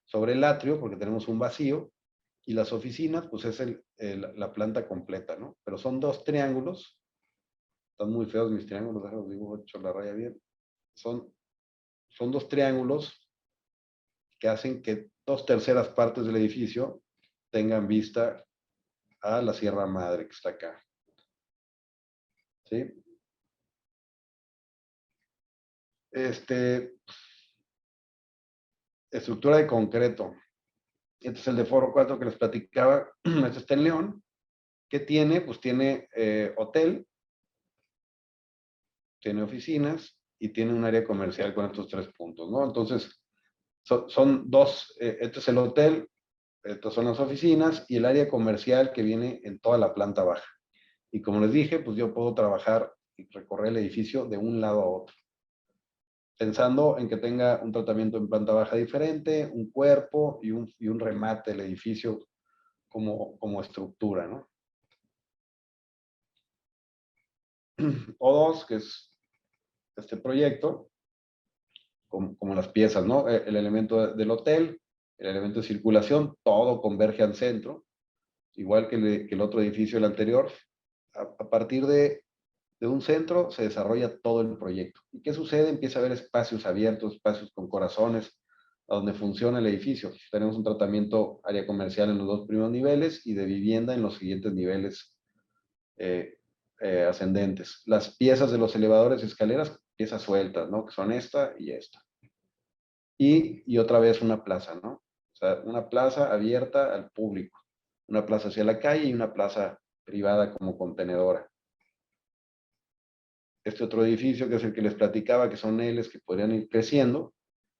sobre el atrio porque tenemos un vacío, y las oficinas pues es la planta completa, ¿no? Pero son dos triángulos, están muy feos mis triángulos, déjame dibujo, hecho la raya bien. Son dos triángulos que hacen que 2/3 partes del edificio tengan vista a la Sierra Madre que está acá. ¿Sí? Estructura de concreto. Este es el de Foro 4 que les platicaba. Este está en León. ¿Qué tiene? Pues tiene hotel, tiene oficinas y tiene un área comercial con estos 3 puntos, ¿no? Entonces, son dos, este es el hotel, estas son las oficinas y el área comercial que viene en toda la planta baja. Y como les dije, pues yo puedo trabajar y recorrer el edificio de un lado a otro, pensando en que tenga un tratamiento en planta baja diferente, un cuerpo y un remate del edificio como estructura, ¿no? O2, que es este proyecto, como las piezas, ¿no? El elemento del hotel, el elemento de circulación, todo converge al centro, igual que el otro edificio, el anterior. A partir de un centro se desarrolla todo el proyecto. ¿Y qué sucede? Empieza a haber espacios abiertos, espacios con corazones, a donde funciona el edificio. Tenemos un tratamiento área comercial en los 2 primeros niveles y de vivienda en los siguientes niveles ascendentes. Las piezas de los elevadores y escaleras, piezas sueltas, ¿no? Que son esta y esta. Y otra vez una plaza, ¿no? O sea, una plaza abierta al público. Una plaza hacia la calle y una plaza privada como contenedora. Este otro edificio, que es el que les platicaba, que son Ls que podrían ir creciendo,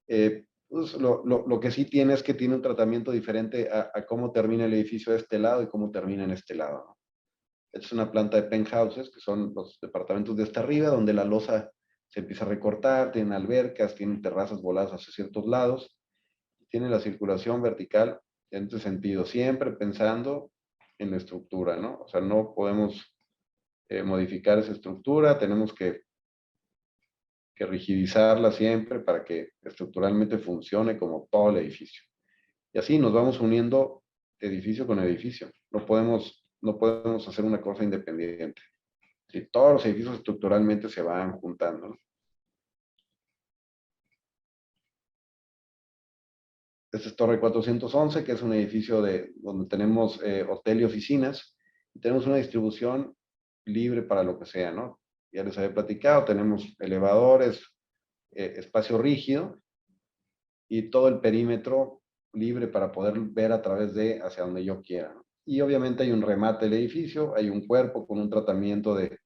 pues lo que sí tiene es que tiene un tratamiento diferente a cómo termina el edificio de este lado y cómo termina en este lado, ¿no? Esta es una planta de penthouses, que son los departamentos de hasta arriba, donde la losa se empieza a recortar, tienen albercas, tienen terrazas voladas hacia ciertos lados, tiene la circulación vertical en este sentido, siempre pensando en la estructura, ¿no? O sea, no podemos modificar esa estructura, tenemos que rigidizarla siempre para que estructuralmente funcione como todo el edificio. Y así nos vamos uniendo edificio con edificio. No podemos hacer una cosa independiente. Si todos los edificios estructuralmente se van juntando, ¿no? Este es Torre 411, que es un edificio donde tenemos hotel y oficinas. Y tenemos una distribución libre para lo que sea, ¿no? Ya les había platicado, tenemos elevadores, espacio rígido y todo el perímetro libre para poder ver a través de hacia donde yo quiera, ¿no? Y obviamente hay un remate del edificio, hay un cuerpo con un tratamiento de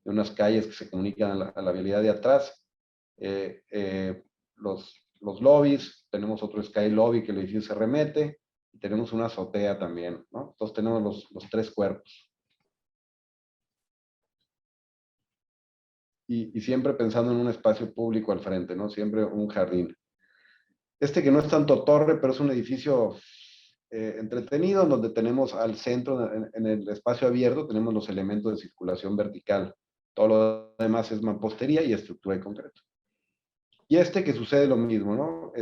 unas calles que se comunican a la vialidad de atrás. Los lobbies, tenemos otro sky lobby que el edificio se remete, y tenemos una azotea también, ¿no? Entonces tenemos los 3 cuerpos. Y siempre pensando en un espacio público al frente, ¿no? Siempre un jardín. Este que no es tanto torre, pero es un edificio entretenido, donde tenemos al centro, en el espacio abierto, tenemos los elementos de circulación vertical. Todo lo demás es mampostería y estructura de concreto. Y que sucede lo mismo, ¿no?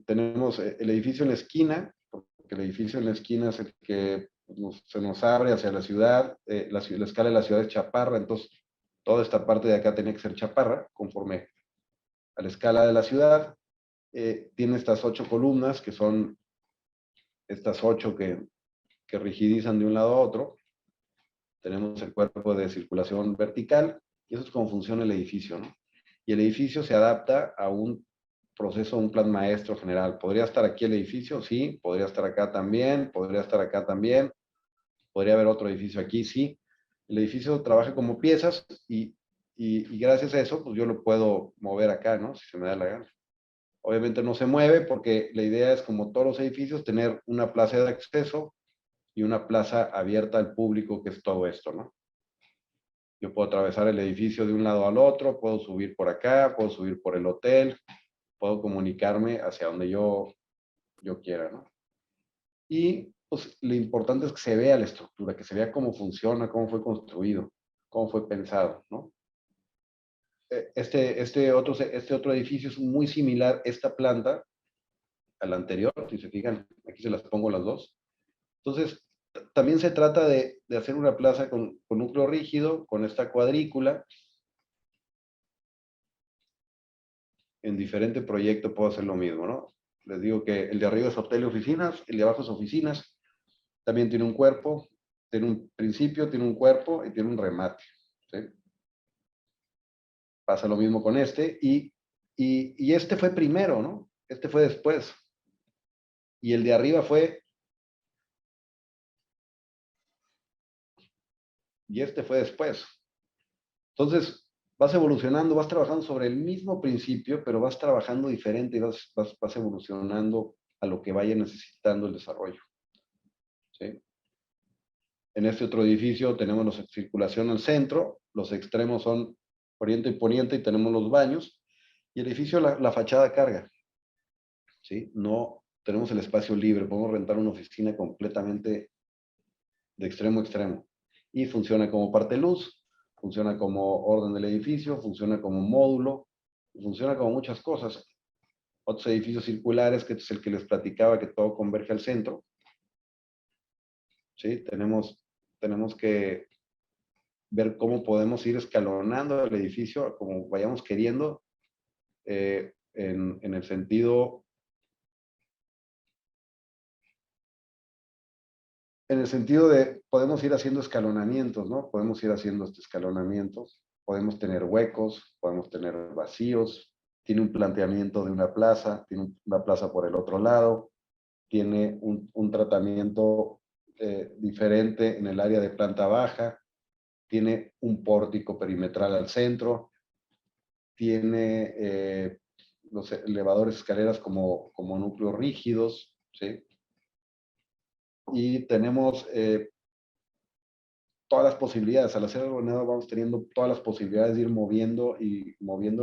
Tenemos el edificio en la esquina, porque el edificio en la esquina es el que se nos abre hacia la ciudad, la escala de la ciudad es chaparra, entonces toda esta parte de acá tenía que ser chaparra, conforme a la escala de la ciudad. Tiene estas 8 columnas, que son estas 8 que rigidizan de un lado a otro. Tenemos el cuerpo de circulación vertical, y eso es como funciona el edificio, ¿no? Y el edificio se adapta a un proceso, un plan maestro general. ¿Podría estar aquí el edificio? Sí. ¿Podría estar acá también? ¿Podría estar acá también? ¿Podría haber otro edificio aquí? Sí. El edificio trabaja como piezas y gracias a eso, pues yo lo puedo mover acá, ¿no? Si se me da la gana. Obviamente no se mueve porque la idea es, como todos los edificios, tener una plaza de acceso y una plaza abierta al público, que es todo esto, ¿no? Yo puedo atravesar el edificio de un lado al otro, puedo subir por acá, puedo subir por el hotel, puedo comunicarme hacia donde yo quiera, ¿no? Y pues lo importante es que se vea la estructura, que se vea cómo funciona, cómo fue construido, cómo fue pensado, ¿no? Este otro edificio es muy similar, esta planta, a la anterior, si se fijan, aquí se las pongo las dos. Entonces, también se trata de hacer una plaza con núcleo rígido, con esta cuadrícula. En diferente proyecto puedo hacer lo mismo, ¿no? Les digo que el de arriba es hotel y oficinas, el de abajo es oficinas. También tiene un cuerpo, tiene un principio, tiene un cuerpo y tiene un remate, ¿sí? Pasa lo mismo con este. Y este fue primero, ¿no? Este fue después. Y el de arriba fue... Y este fue después. Entonces, vas evolucionando, vas trabajando sobre el mismo principio, pero vas trabajando diferente y vas evolucionando a lo que vaya necesitando el desarrollo, ¿sí? En este otro edificio tenemos la circulación al centro, los extremos son oriente y poniente y tenemos los baños, y el edificio, la fachada carga, ¿sí? No tenemos el espacio libre, podemos rentar una oficina completamente de extremo a extremo, y funciona como parte luz, funciona como orden del edificio, funciona como módulo, funciona como muchas cosas. Otros edificios circulares, que es el que les platicaba, que todo converge al centro, ¿sí? Tenemos que ver cómo podemos ir escalonando el edificio como vayamos queriendo, en el sentido de, podemos ir haciendo escalonamientos, ¿no? Podemos ir haciendo escalonamientos, podemos tener huecos, podemos tener vacíos, tiene un planteamiento de una plaza, tiene una plaza por el otro lado, tiene un tratamiento diferente en el área de planta baja, tiene un pórtico perimetral al centro, tiene los elevadores, escaleras como núcleos rígidos, ¿sí? Y tenemos todas las posibilidades. Al hacer el ordenado vamos teniendo todas las posibilidades de ir moviendo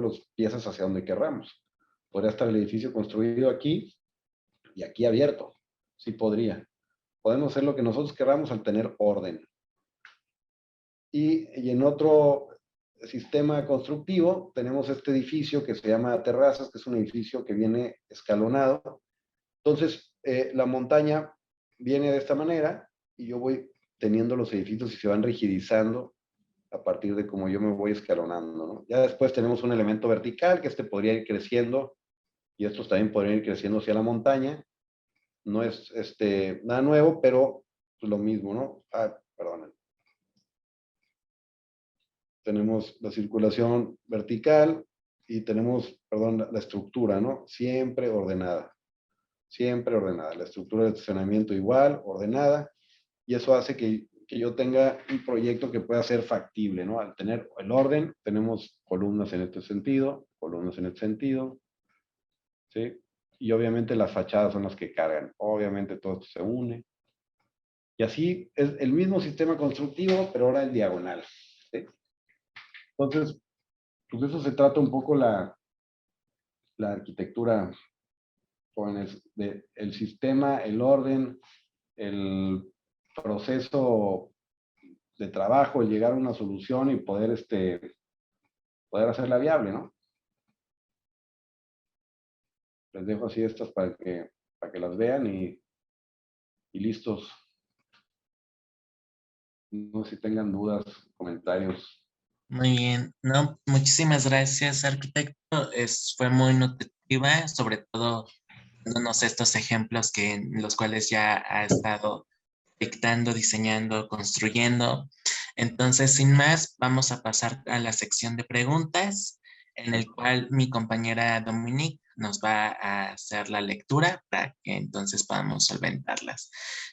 las piezas hacia donde querramos. Podría estar el edificio construido aquí y aquí abierto. Sí podría. Podemos hacer lo que nosotros querramos al tener orden. Y en otro sistema constructivo tenemos este edificio que se llama Terrazas, que es un edificio que viene escalonado. Entonces, la montaña viene de esta manera y yo voy teniendo los edificios y se van rigidizando a partir de cómo yo me voy escalonando, ¿no? Ya después tenemos un elemento vertical, que podría ir creciendo, y estos también podrían ir creciendo hacia la montaña. No es nada nuevo, pero pues lo mismo, ¿no? Perdón. Tenemos la circulación vertical y tenemos, perdón, la estructura, ¿no? Siempre ordenada. Siempre ordenada. La estructura de estacionamiento igual, ordenada. Y eso hace que yo tenga un proyecto que pueda ser factible, ¿no? Al tener el orden, tenemos columnas en este sentido, columnas en este sentido, ¿sí? Y obviamente las fachadas son las que cargan. Obviamente todo esto se une. Y así es el mismo sistema constructivo, pero ahora en diagonal, ¿sí? Entonces, pues de eso se trata un poco la arquitectura, jóvenes, el sistema, el orden, el proceso de trabajo, el llegar a una solución y poder hacerla viable, ¿no? Les dejo así estas para que las vean y listos. No sé si tengan dudas, comentarios. Muy bien, no, muchísimas gracias, arquitecto. Fue muy nutritiva, sobre todo dándonos estos ejemplos en los cuales ya ha estado dictando, diseñando, construyendo. Entonces, sin más, vamos a pasar a la sección de preguntas, en el cual mi compañera Dominique nos va a hacer la lectura para que entonces podamos solventarlas.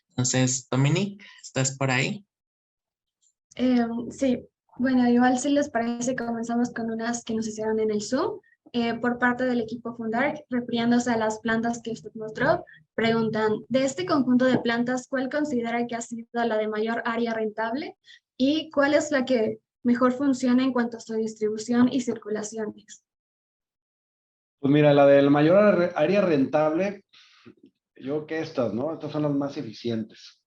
Entonces, Dominique, ¿estás por ahí? Sí, bueno, igual si les parece, comenzamos con unas que nos hicieron en el Zoom por parte del equipo Fundark, refiriéndose a las plantas que usted mostró, preguntan, de este conjunto de plantas, ¿cuál considera que ha sido la de mayor área rentable y cuál es la que mejor funciona en cuanto a su distribución y circulaciones? Pues mira, la del mayor área rentable, yo creo que estas, ¿no? Estas son las más eficientes.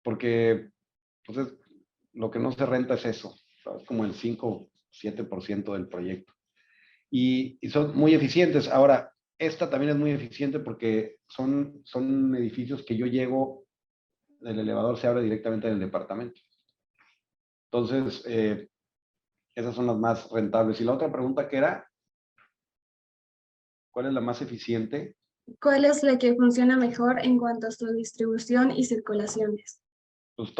Porque pues lo que no se renta es eso, es como el 5-7% del proyecto. Y son muy eficientes. Ahora, esta también es muy eficiente porque son edificios que yo llego, el elevador se abre directamente en el departamento. Entonces, esas son las más rentables. Y la otra pregunta que era, ¿cuál es la más eficiente? ¿Cuál es la que funciona mejor en cuanto a su distribución y circulaciones? Pues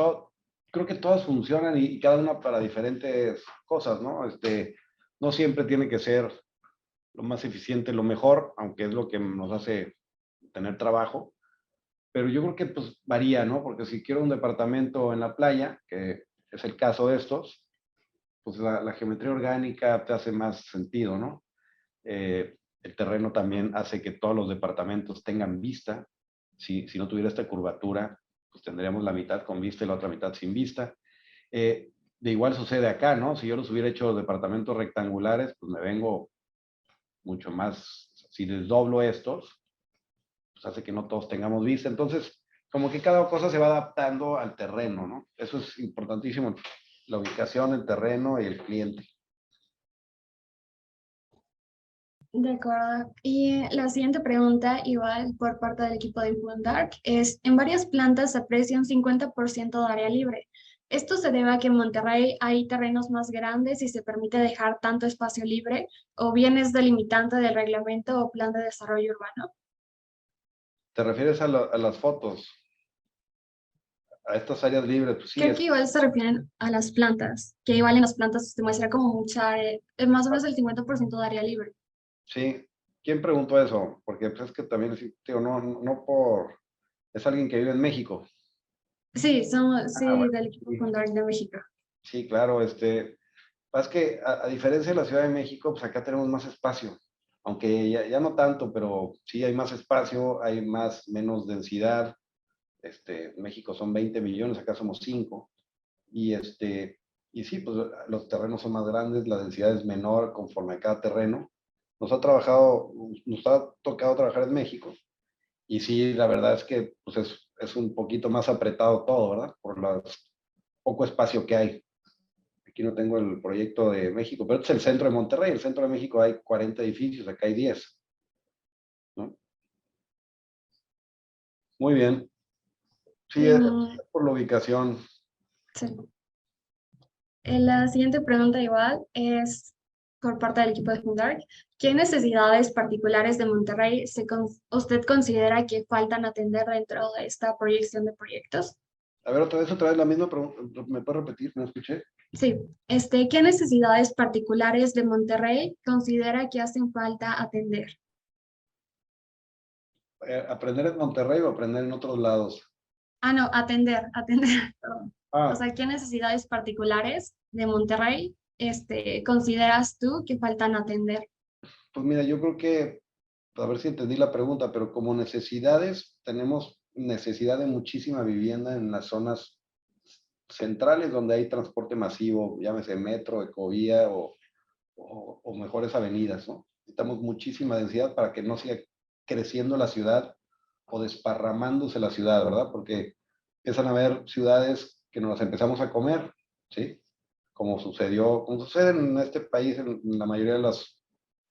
creo que todas funcionan y cada una para diferentes cosas, ¿no? No siempre tiene que ser lo más eficiente, lo mejor, aunque es lo que nos hace tener trabajo, pero yo creo que pues varía, ¿no? Porque si quiero un departamento en la playa, que es el caso de estos, pues la geometría orgánica te hace más sentido, ¿no? El terreno también hace que todos los departamentos tengan vista. Si no tuviera esta curvatura, pues tendríamos la mitad con vista y la otra mitad sin vista. De igual sucede acá, ¿no? Si yo los hubiera hecho departamentos rectangulares, pues me vengo mucho más, si desdoblo estos, pues hace que no todos tengamos vista. Entonces, como que cada cosa se va adaptando al terreno, ¿no? Eso es importantísimo, la ubicación, el terreno y el cliente. De acuerdo. Y la siguiente pregunta, igual por parte del equipo de Fundark, es, en varias plantas se aprecia un 50% de área libre. ¿Esto se debe a que en Monterrey hay terrenos más grandes y se permite dejar tanto espacio libre, o bien es delimitante del reglamento o plan de desarrollo urbano? ¿Te refieres a las fotos? A estas áreas libres, pues sí, Creo que igual se refieren a las plantas, que igual en las plantas se muestra como mucha área, más o menos el 50% de área libre. sí. ¿Quién preguntó eso? Porque pues, es que también, tío, no por... Es alguien que vive en México. Sí, somos, sí, Bueno, del equipo sí, Fundark de México. sí, claro, es que a diferencia de la Ciudad de México, pues acá tenemos más espacio, aunque ya no tanto, pero sí hay más espacio, hay menos densidad. México son 20 millones, acá somos 5. Y, y sí, pues los terrenos son más grandes, la densidad es menor conforme a cada terreno. Nos ha tocado trabajar en México y sí, la verdad es que pues es un poquito más apretado todo, ¿verdad? Por el poco espacio que hay. Aquí no tengo el proyecto de México, pero este es el centro de Monterrey. El centro de México hay 40 edificios, acá hay 10, ¿no? Muy bien. Sí, es Mm, por la ubicación. sí. La siguiente pregunta igual es por parte del equipo de Fundark. ¿Qué necesidades particulares de Monterrey usted considera que faltan atender dentro de esta proyección de proyectos? A ver, otra vez la misma pregunta. ¿Me puedes repetir? No escuché. Sí, ¿qué necesidades particulares de Monterrey considera que hacen falta atender? ¿Aprender en Monterrey o aprender en otros lados? Ah, no, atender, perdón. O Ah, sea, ¿qué necesidades particulares de Monterrey, consideras tú que faltan atender? pues mira, yo creo que, a ver si entendí la pregunta, pero como necesidades, tenemos necesidad de muchísima vivienda en las zonas centrales donde hay transporte masivo, llámese metro, ecovía o mejores avenidas, ¿no? Necesitamos muchísima densidad para que no siga creciendo la ciudad o desparramándose la ciudad, ¿verdad? Porque empiezan a haber ciudades que nos las empezamos a comer, ¿sí? Como sucede en este país, en la mayoría de las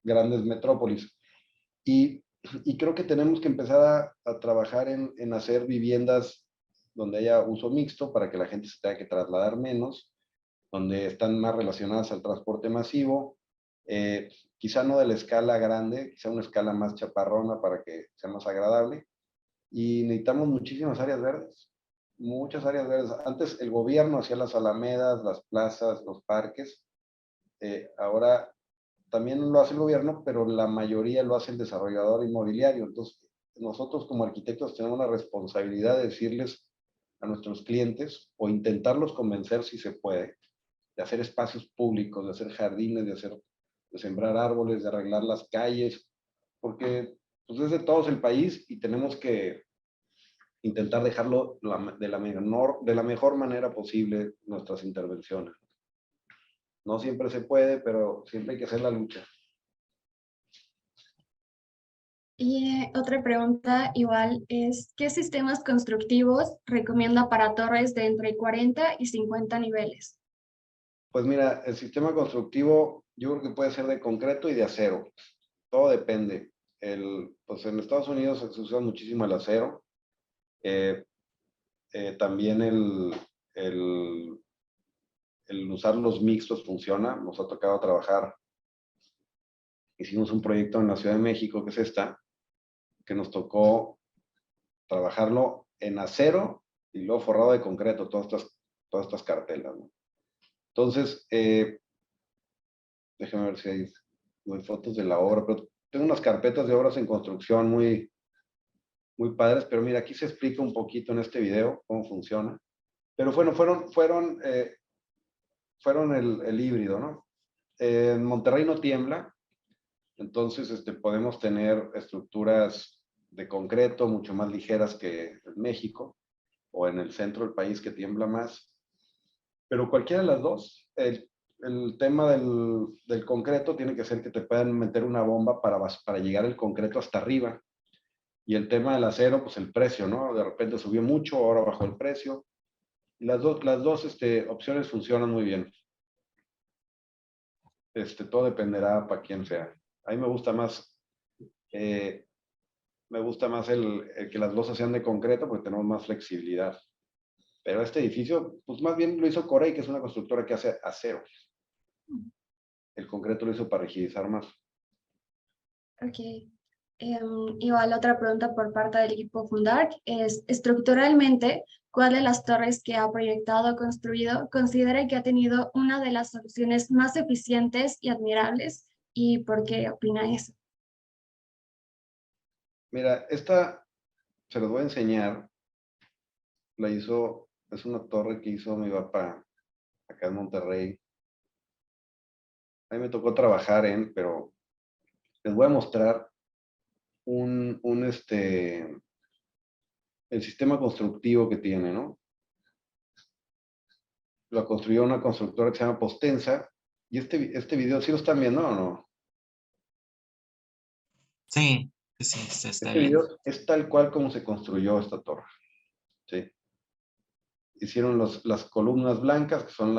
grandes metrópolis. Y, y creo que tenemos que empezar a trabajar en hacer viviendas donde haya uso mixto para que la gente se tenga que trasladar menos, donde están más relacionadas al transporte masivo, quizá no de la escala grande, quizá una escala más chaparrona para que sea más agradable. Y necesitamos muchísimas áreas verdes, muchas áreas verdes. Antes el gobierno hacía las alamedas, las plazas, los parques. Ahora también lo hace el gobierno, pero la mayoría lo hace el desarrollador inmobiliario. Entonces, nosotros como arquitectos tenemos la responsabilidad de decirles a nuestros clientes o intentarlos convencer si se puede, de hacer espacios públicos, de hacer jardines, de hacer de sembrar árboles, de arreglar las calles, porque pues, es de todos el país y tenemos que intentar dejarlo de la mejor manera posible nuestras intervenciones. No siempre se puede, pero siempre hay que hacer la lucha. Y otra pregunta igual es, ¿qué sistemas constructivos recomienda para torres de entre 40 y 50 niveles? Pues mira, el sistema constructivo yo creo que puede ser de concreto y de acero. Todo depende. Pues en Estados Unidos se usa muchísimo el acero. También el usar los mixtos funciona. Nos ha tocado trabajar. Hicimos un proyecto en la Ciudad de México, que es esta, que nos tocó trabajarlo en acero y luego forrado de concreto, todas estas cartelas, ¿no? Entonces, déjame ver si hay fotos de la obra, pero tengo unas carpetas de obras en construcción muy padres, pero mira, aquí se explica un poquito en este video cómo funciona. Pero bueno, fueron el híbrido, ¿no? En Monterrey no tiembla, entonces podemos tener estructuras de concreto mucho más ligeras que en México o en el centro del país que tiembla más. Pero cualquiera de las dos, el tema del concreto tiene que ser que te puedan meter una bomba para llegar el concreto hasta arriba. Y el tema del acero, pues el precio, ¿no? De repente subió mucho, ahora bajó el precio. Y las dos opciones funcionan muy bien. Todo dependerá para quién sea. A mí me gusta más el que las losas sean de concreto porque tenemos más flexibilidad. Pero este edificio, pues más bien lo hizo Corey, que es una constructora que hace acero. El concreto lo hizo para rigidizar más. Ok. Igual otra pregunta por parte del equipo Fundark es, estructuralmente, ¿cuál de las torres que ha proyectado o construido considera que ha tenido una de las soluciones más eficientes y admirables? ¿Y por qué opina eso? Mira, esta se los voy a enseñar. Es una torre que hizo mi papá acá en Monterrey. A mí me tocó trabajar pero les voy a mostrar el sistema constructivo que tiene, ¿no? Lo construyó una constructora que se llama Postensa. Y este video, ¿sí lo están viendo o no? Sí, sí, se está Este bien. video es tal cual como se construyó esta torre. ¿Sí? Hicieron las columnas blancas, que son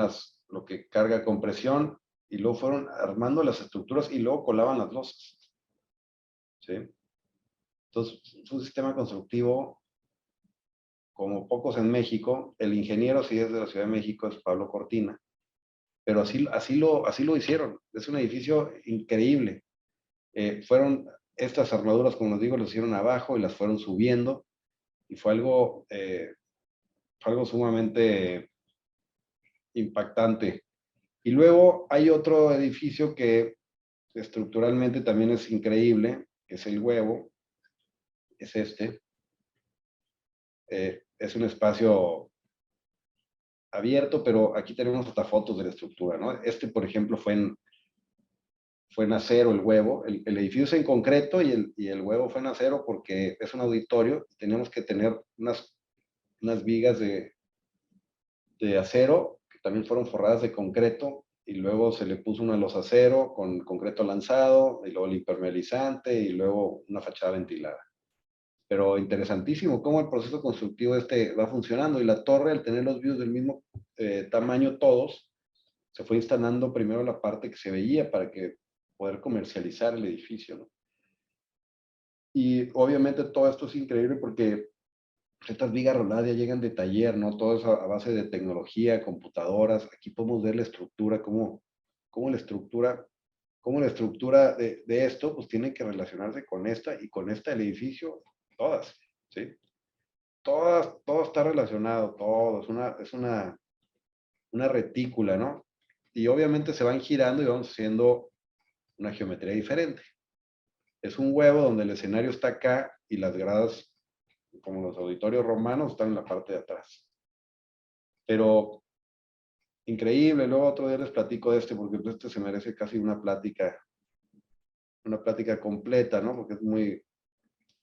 lo que carga compresión, y luego fueron armando las estructuras y luego colaban las losas. ¿Sí? Entonces, es un sistema constructivo como pocos en México. El ingeniero, si es de la Ciudad de México, es Pablo Cortina. Pero así lo hicieron. Es un edificio increíble. Fueron estas armaduras, como les digo, las hicieron abajo y las fueron subiendo. Y fue algo sumamente impactante. Y luego hay otro edificio que estructuralmente también es increíble, que es el Huevo. Es es un espacio abierto, pero aquí tenemos hasta fotos de la estructura, ¿no? Por ejemplo, fue en acero el Huevo. El edificio es en concreto y el Huevo fue en acero porque es un auditorio y teníamos que tener unas vigas de acero que también fueron forradas de concreto y luego se le puso una losa acero con concreto lanzado y luego el impermeabilizante y luego una fachada ventilada. Pero interesantísimo cómo el proceso constructivo va funcionando y la torre, al tener los views del mismo tamaño todos, se fue instalando primero la parte que se veía para poder comercializar el edificio, ¿no? Y obviamente todo esto es increíble porque estas vigas roladas ya llegan de taller, ¿no? Todo eso a base de tecnología, computadoras. Aquí podemos ver la estructura, cómo la estructura de esto, pues tiene que relacionarse con esta y con esta del edificio, todas, ¿sí? Todo está relacionado, todo. Es una retícula, ¿no? Y obviamente se van girando y vamos haciendo una geometría diferente. Es un huevo donde el escenario está acá y las gradas, como los auditorios romanos, están en la parte de atrás. Pero increíble. Luego otro día les platico de este, porque este se merece casi una plática completa, ¿no? Porque es muy,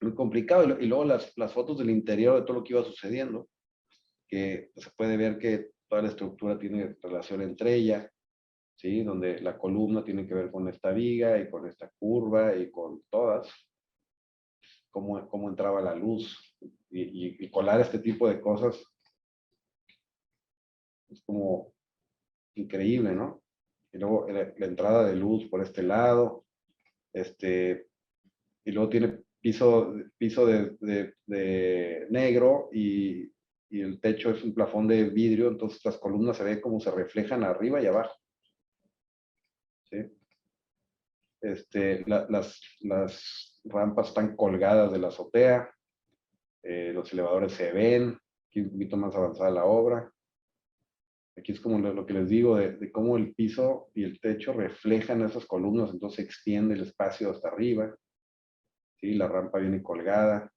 muy complicado. Y luego las fotos del interior de todo lo que iba sucediendo, que se puede ver que toda la estructura tiene relación entre ella, ¿sí? Donde la columna tiene que ver con esta viga y con esta curva y con todas, cómo entraba la luz y colar este tipo de cosas es como increíble, ¿no? Y luego la entrada de luz por este lado, y luego tiene piso de negro y el techo es un plafón de vidrio, entonces las columnas se ven como se reflejan arriba y abajo. ¿Sí? Las rampas están colgadas de la azotea, los elevadores se ven, aquí un poquito más avanzada la obra. Aquí es como lo que les digo, de cómo el piso y el techo reflejan esas columnas, entonces se extiende el espacio hasta arriba. ¿Sí? La rampa viene colgada.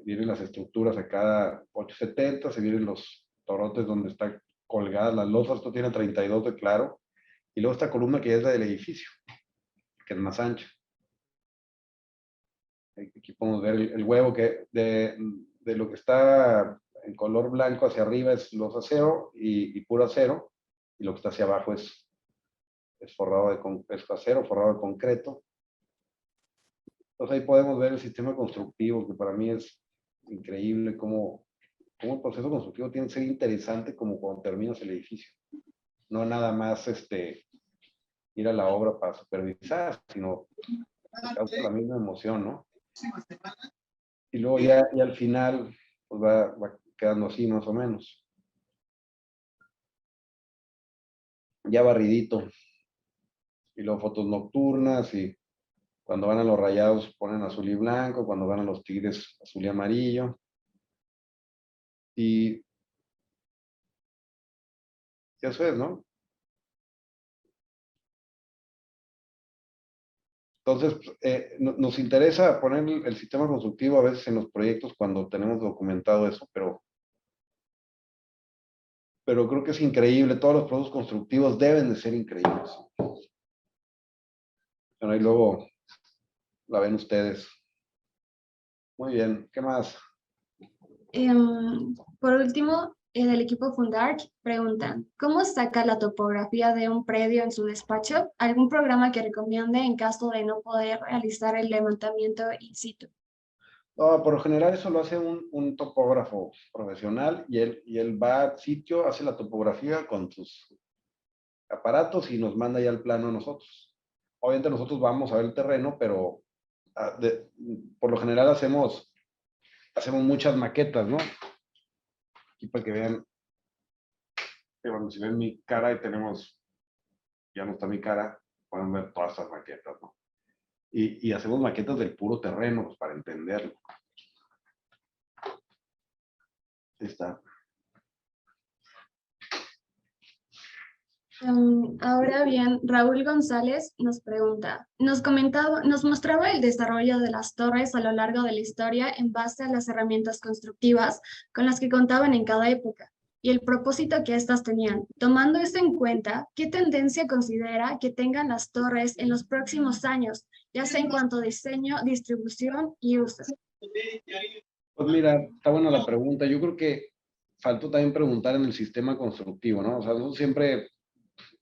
Vienen las estructuras a cada 870, se vienen los torotes donde están colgadas las losas, esto tiene 32 de claro, y luego esta columna que ya es la del edificio, que es más ancha. Aquí podemos ver el huevo que de lo que está en color blanco hacia arriba es los acero y puro acero, y lo que está hacia abajo es forrado es acero, forrado de concreto. Entonces ahí podemos ver el sistema constructivo, que para mí es increíble cómo el proceso constructivo tiene que ser interesante como cuando terminas el edificio. No nada más ir a la obra para supervisar, sino que causa la misma emoción, ¿no? Y luego ya al final pues va quedando así más o menos. Ya barridito. Y luego fotos nocturnas y cuando van a los Rayados ponen azul y blanco, cuando van a los Tigres azul y amarillo. Y eso es, ¿no? Entonces, nos interesa poner el sistema constructivo a veces en los proyectos cuando tenemos documentado eso, pero creo que es increíble. Todos los procesos constructivos deben de ser increíbles. Bueno, y luego la ven ustedes. Muy bien, ¿qué más? Por último, del equipo Fundark preguntan, ¿cómo saca la topografía de un predio en su despacho? ¿Algún programa que recomiende en caso de no poder realizar el levantamiento in situ? No, por lo general eso lo hace un topógrafo profesional y él va al sitio, hace la topografía con sus aparatos y nos manda ya el plano a nosotros. Obviamente nosotros vamos a ver el terreno, pero por lo general hacemos muchas maquetas, ¿no? Aquí para que vean, bueno, si ven mi cara y ya no está mi cara, pueden ver todas estas maquetas, ¿no? Y hacemos maquetas del puro terreno, pues, para entenderlo. Ahí está. Ahora bien, Raúl González nos pregunta, nos mostraba el desarrollo de las torres a lo largo de la historia en base a las herramientas constructivas con las que contaban en cada época y el propósito que éstas tenían. Tomando eso en cuenta, ¿qué tendencia considera que tengan las torres en los próximos años, ya sea en cuanto a diseño, distribución y uso? Pues mira, está buena la pregunta. Yo creo que faltó también preguntar en el sistema constructivo, ¿no? O sea, nosotros siempre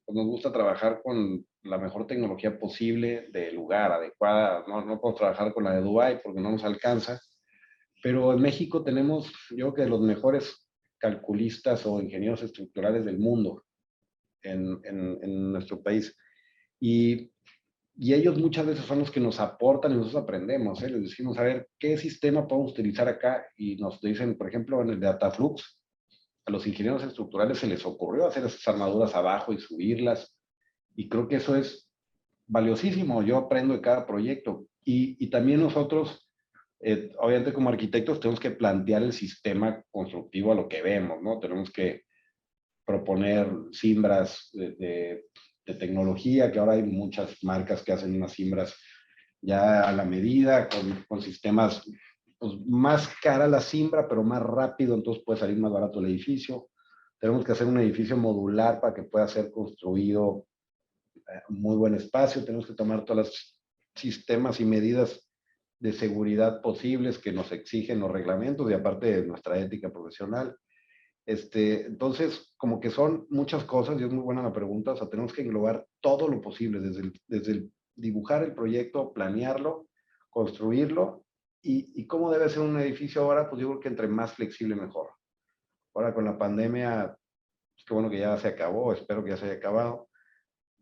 pues, nos gusta trabajar con la mejor tecnología posible de lugar, adecuada. No podemos trabajar con la de Dubái porque no nos alcanza. Pero en México tenemos, yo creo que los mejores calculistas o ingenieros estructurales del mundo en nuestro país. Y ellos muchas veces son los que nos aportan y nosotros aprendemos. Les decimos, a ver, ¿qué sistema podemos utilizar acá? Y nos dicen, por ejemplo, en el de Dataflux, a los ingenieros estructurales se les ocurrió hacer esas armaduras abajo y subirlas. Y creo que eso es valiosísimo. Yo aprendo de cada proyecto. Y también nosotros, obviamente como arquitectos, tenemos que plantear el sistema constructivo a lo que vemos, ¿no? Tenemos que proponer cimbras de tecnología, que ahora hay muchas marcas que hacen unas cimbras ya a la medida, con sistemas, pues más cara la cimbra, pero más rápido, entonces puede salir más barato el edificio. Tenemos que hacer un edificio modular para que pueda ser construido muy buen espacio. Tenemos que tomar todos los sistemas y medidas de seguridad posibles que nos exigen los reglamentos y aparte de nuestra ética profesional. Entonces, como que son muchas cosas y es muy buena la pregunta. O sea, tenemos que englobar todo lo posible, desde el dibujar el proyecto, planearlo, construirlo y cómo debe ser un edificio ahora, pues yo creo que entre más flexible mejor. Ahora con la pandemia, pues qué bueno que ya se acabó, espero que ya se haya acabado,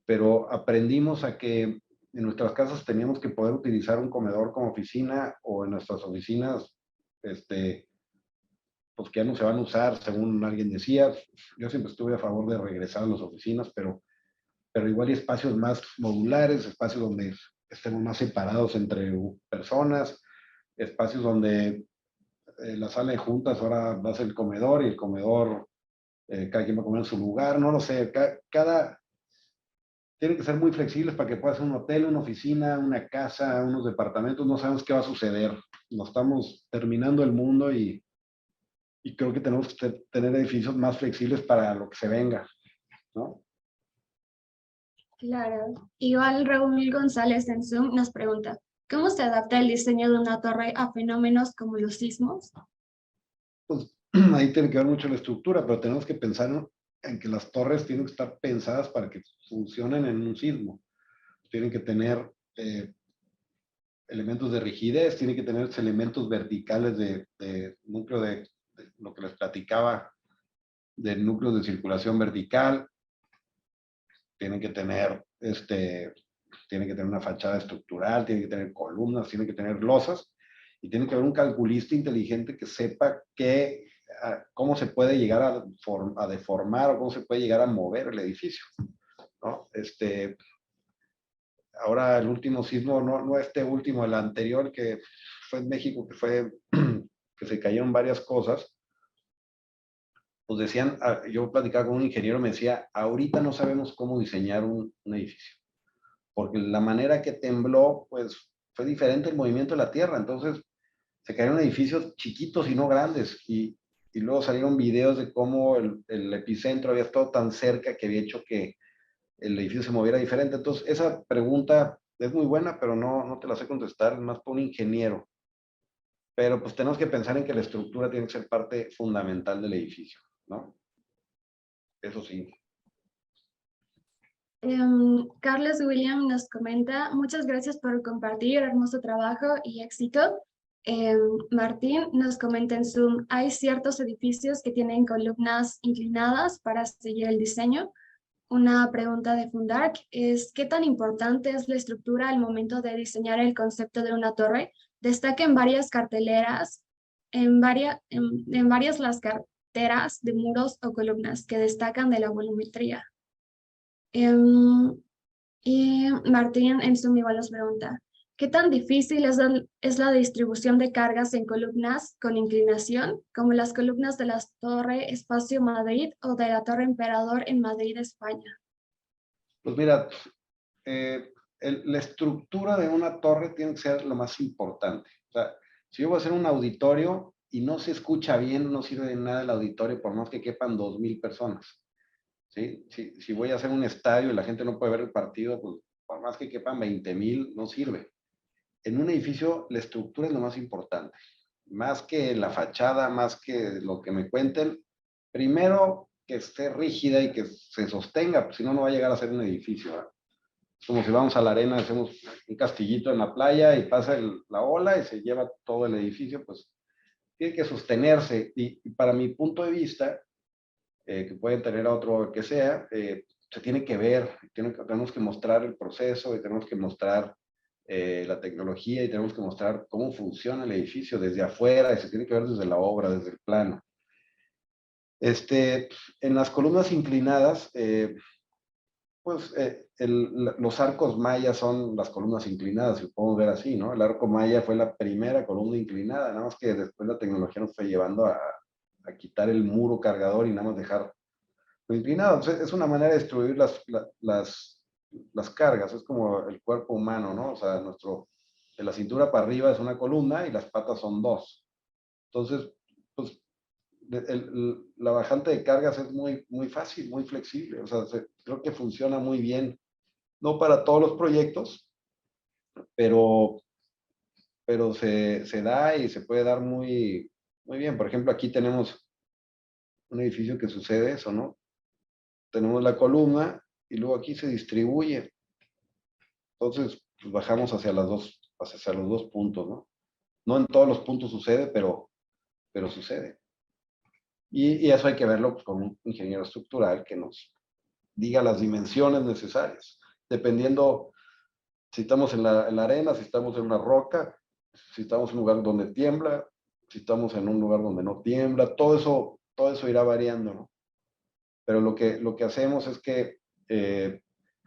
pero aprendimos a que en nuestras casas teníamos que poder utilizar un comedor como oficina o en nuestras oficinas, pues que ya no se van a usar, según alguien decía. Yo siempre estuve a favor de regresar a las oficinas, pero igual hay espacios más modulares, espacios donde estemos más separados entre personas, espacios donde la sala de juntas ahora va a ser el comedor y el comedor, cada quien va a comer en su lugar, no lo sé, tienen que ser muy flexibles para que pueda ser un hotel, una oficina, una casa, unos departamentos, no sabemos qué va a suceder. Nos estamos terminando el mundo y creo que tenemos que tener edificios más flexibles para lo que se venga, ¿no? Claro. Igual Raúl González en Zoom nos pregunta, ¿cómo se adapta el diseño de una torre a fenómenos como los sismos? Pues ahí tiene que ver mucho la estructura, pero tenemos que pensar en que las torres tienen que estar pensadas para que funcionen en un sismo. Tienen que tener elementos de rigidez, tienen que tener elementos verticales de núcleo de lo que les platicaba, del núcleo de circulación vertical. Tienen que tener una fachada estructural, tienen que tener columnas, tienen que tener losas y tiene que haber un calculista inteligente que sepa cómo se puede llegar a deformar o cómo se puede llegar a mover el edificio, ¿no? Ahora el último sismo, no este último, el anterior que fue en México, que se cayeron varias cosas, pues decían, yo platicaba con un ingeniero, me decía, ahorita no sabemos cómo diseñar un edificio, porque la manera que tembló, pues fue diferente el movimiento de la Tierra, entonces se cayeron edificios chiquitos y no grandes, y luego salieron videos de cómo el epicentro había estado tan cerca que había hecho que el edificio se moviera diferente. Entonces, esa pregunta es muy buena, pero no te la sé contestar, es más por un ingeniero. Pero pues tenemos que pensar en que la estructura tiene que ser parte fundamental del edificio, ¿no? Eso sí. Carlos William nos comenta, muchas gracias por compartir, hermoso trabajo y éxito. Martín nos comenta en Zoom, hay ciertos edificios que tienen columnas inclinadas para seguir el diseño. Una pregunta de Fundark es, ¿qué tan importante es la estructura al momento de diseñar el concepto de una torre? Destaca en varias carteleras, en varias las carteras de muros o columnas que destacan de la volumetría. Y Martín en Zoom igual nos pregunta, ¿qué tan difícil es la distribución de cargas en columnas con inclinación, como las columnas de la Torre Espacio Madrid o de la Torre Emperador en Madrid, España? Pues mira, la estructura de una torre tiene que ser lo más importante. O sea, si yo voy a hacer un auditorio y no se escucha bien, no sirve de nada el auditorio por más que quepan 2,000 personas. ¿Sí? Si voy a hacer un estadio y la gente no puede ver el partido, pues por más que quepan 20,000, no sirve. En un edificio, la estructura es lo más importante. Más que la fachada, más que lo que me cuenten, primero que esté rígida y que se sostenga, pues si no, no va a llegar a ser un edificio, ¿verdad? Es como si vamos a la arena, hacemos un castillito en la playa y pasa la ola y se lleva todo el edificio, pues tiene que sostenerse. Y para mi punto de vista, que pueden tener a otro que sea, se tiene que ver, tenemos que mostrar el proceso y tenemos que mostrar la tecnología y tenemos que mostrar cómo funciona el edificio desde afuera y se tiene que ver desde la obra, desde el plano. En las columnas inclinadas, pues los arcos mayas son las columnas inclinadas, si podemos ver así, ¿no? El arco maya fue la primera columna inclinada, nada más que después la tecnología nos fue llevando a quitar el muro cargador y nada más dejar inclinado. Entonces, es una manera de distribuir las cargas, es como el cuerpo humano, ¿no? O sea, de la cintura para arriba es una columna y las patas son dos. Entonces, pues, la bajante de cargas es muy fácil, muy flexible. O sea, creo que funciona muy bien. No para todos los proyectos, pero se da y se puede dar muy bien. Por ejemplo, aquí tenemos un edificio que sucede eso, ¿no? Tenemos la columna y luego aquí se distribuye. Entonces, pues bajamos hacia los dos puntos, ¿no? No en todos los puntos sucede, pero sucede. Y eso hay que verlo pues, con un ingeniero estructural que nos diga las dimensiones necesarias, dependiendo si estamos en la arena, si estamos en una roca, si estamos en un lugar donde tiembla, si estamos en un lugar donde no tiembla, todo eso irá variando, ¿no? Pero lo que hacemos es que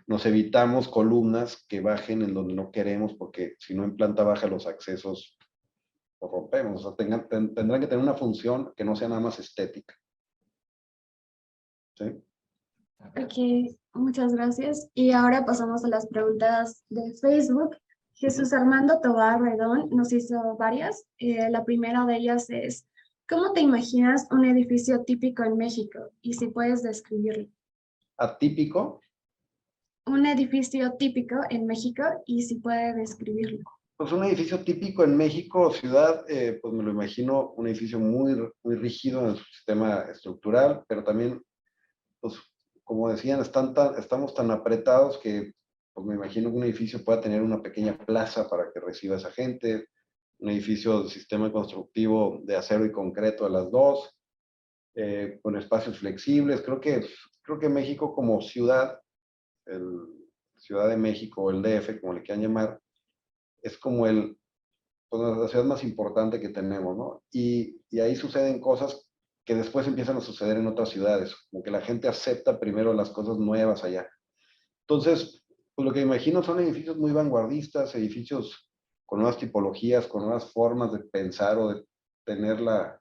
nos evitamos columnas que bajen en donde no queremos, porque si no en planta baja los accesos los rompemos. O sea, tendrán que tener una función que no sea nada más estética. ¿Sí? Ok, muchas gracias. Y ahora pasamos a las preguntas de Facebook. Jesús Armando Tobar Redón nos hizo varias. La primera de ellas es, ¿cómo te imaginas un edificio típico en México? Y si puedes describirlo. Atípico. Un edificio típico en México y si puede describirlo. Pues un edificio típico en México, ciudad, pues me lo imagino un edificio muy rígido en su sistema estructural, pero también, pues como decían, estamos tan apretados que pues me imagino que un edificio pueda tener una pequeña plaza para que reciba a esa gente, un edificio de sistema constructivo de acero y concreto a las dos, con espacios flexibles. Creo que México como ciudad, Ciudad de México o el DF, como le quieran llamar, es como pues, la ciudad más importante que tenemos, ¿no? Y ahí suceden cosas que después empiezan a suceder en otras ciudades, como que la gente acepta primero las cosas nuevas allá. Entonces, pues lo que imagino son edificios muy vanguardistas, edificios con nuevas tipologías, con nuevas formas de pensar o de tener la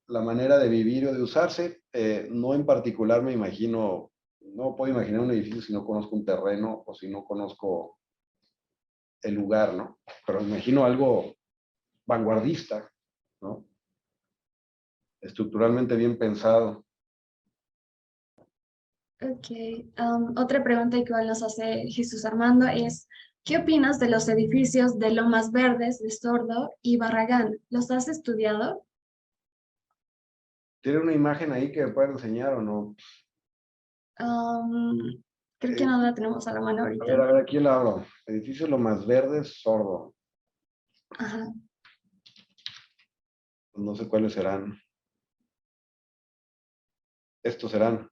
manera de vivir o de usarse. No en particular me imagino, no puedo imaginar un edificio si no conozco un terreno o si no conozco el lugar, ¿no? Pero me imagino algo vanguardista, ¿no? Estructuralmente bien pensado. Ok, otra pregunta que igual nos hace Jesús Armando es, ¿qué opinas de los edificios de Lomas Verdes, de Sordo y Barragán? ¿Los has estudiado? ¿Tiene una imagen ahí que me pueden enseñar o no? Um, Creo que no la tenemos a la mano A ahorita. ver, aquí la abro. Edificio Lomas Verdes, Sordo. Ajá. No sé cuáles serán. Estos serán.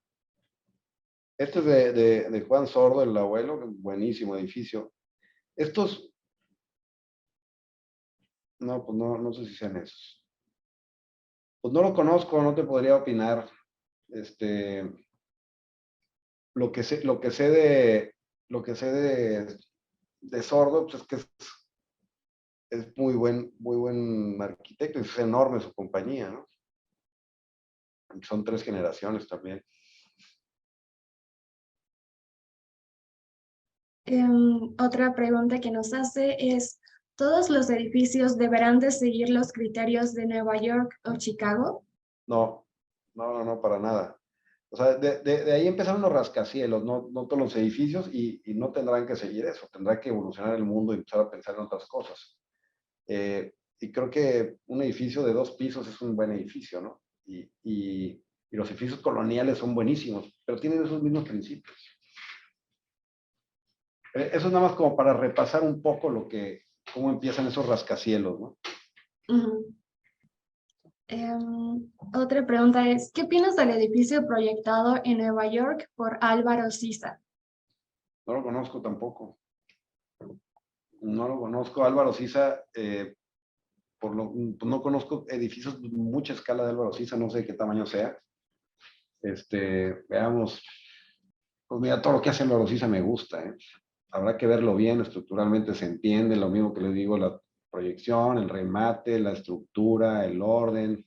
Este es de Juan Sordo, el abuelo, buenísimo edificio. Estos, no, pues no sé si sean esos. Pues no lo conozco, no te podría opinar. Lo que sé de Sordo, pues es que es muy buen arquitecto, es enorme su compañía, ¿no? Son 3 generaciones también. Otra pregunta que nos hace es, ¿todos los edificios deberán de seguir los criterios de Nueva York o Chicago? No, para nada. O sea, de ahí empezaron los rascacielos, no todos los edificios, y no tendrán que seguir eso, tendrá que evolucionar el mundo y empezar a pensar en otras cosas. Y creo que un edificio de 2 pisos es un buen edificio, ¿no? Y los edificios coloniales son buenísimos, pero tienen esos mismos principios. Eso es nada más como para repasar un poco cómo empiezan esos rascacielos, ¿no? Ujú. Otra pregunta es, ¿qué opinas del edificio proyectado en Nueva York por Álvaro Siza? No lo conozco tampoco. No lo conozco. Álvaro Siza, pues no conozco edificios de mucha escala de Álvaro Siza, no sé qué tamaño sea. Veamos. Pues mira, todo lo que hace Álvaro Siza me gusta, ¿eh? Habrá que verlo bien, estructuralmente se entiende, lo mismo que les digo, la proyección, el remate, la estructura, el orden.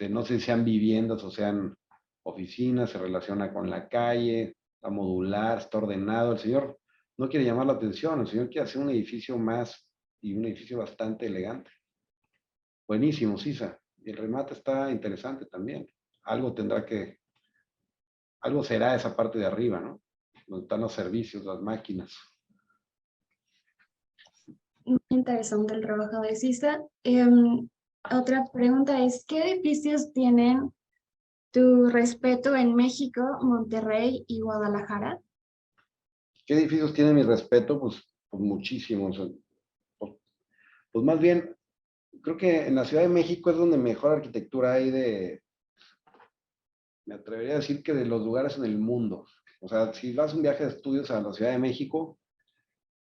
No sé si sean viviendas o sean oficinas, se relaciona con la calle, está modular, está ordenado. El señor no quiere llamar la atención, el señor quiere hacer un edificio más y un edificio bastante elegante. Buenísimo, Sisa. Y el remate está interesante también. Algo algo será esa parte de arriba, ¿no? Donde están los servicios, las máquinas. Muy interesante el trabajo de Sisa. Otra pregunta es, ¿qué edificios tienen tu respeto en México, Monterrey y Guadalajara? ¿Qué edificios tienen mi respeto? Pues muchísimos. Pues más bien, creo que en la Ciudad de México es donde mejor arquitectura hay me atrevería a decir que de los lugares en el mundo. O sea, si vas un viaje de estudios a la Ciudad de México,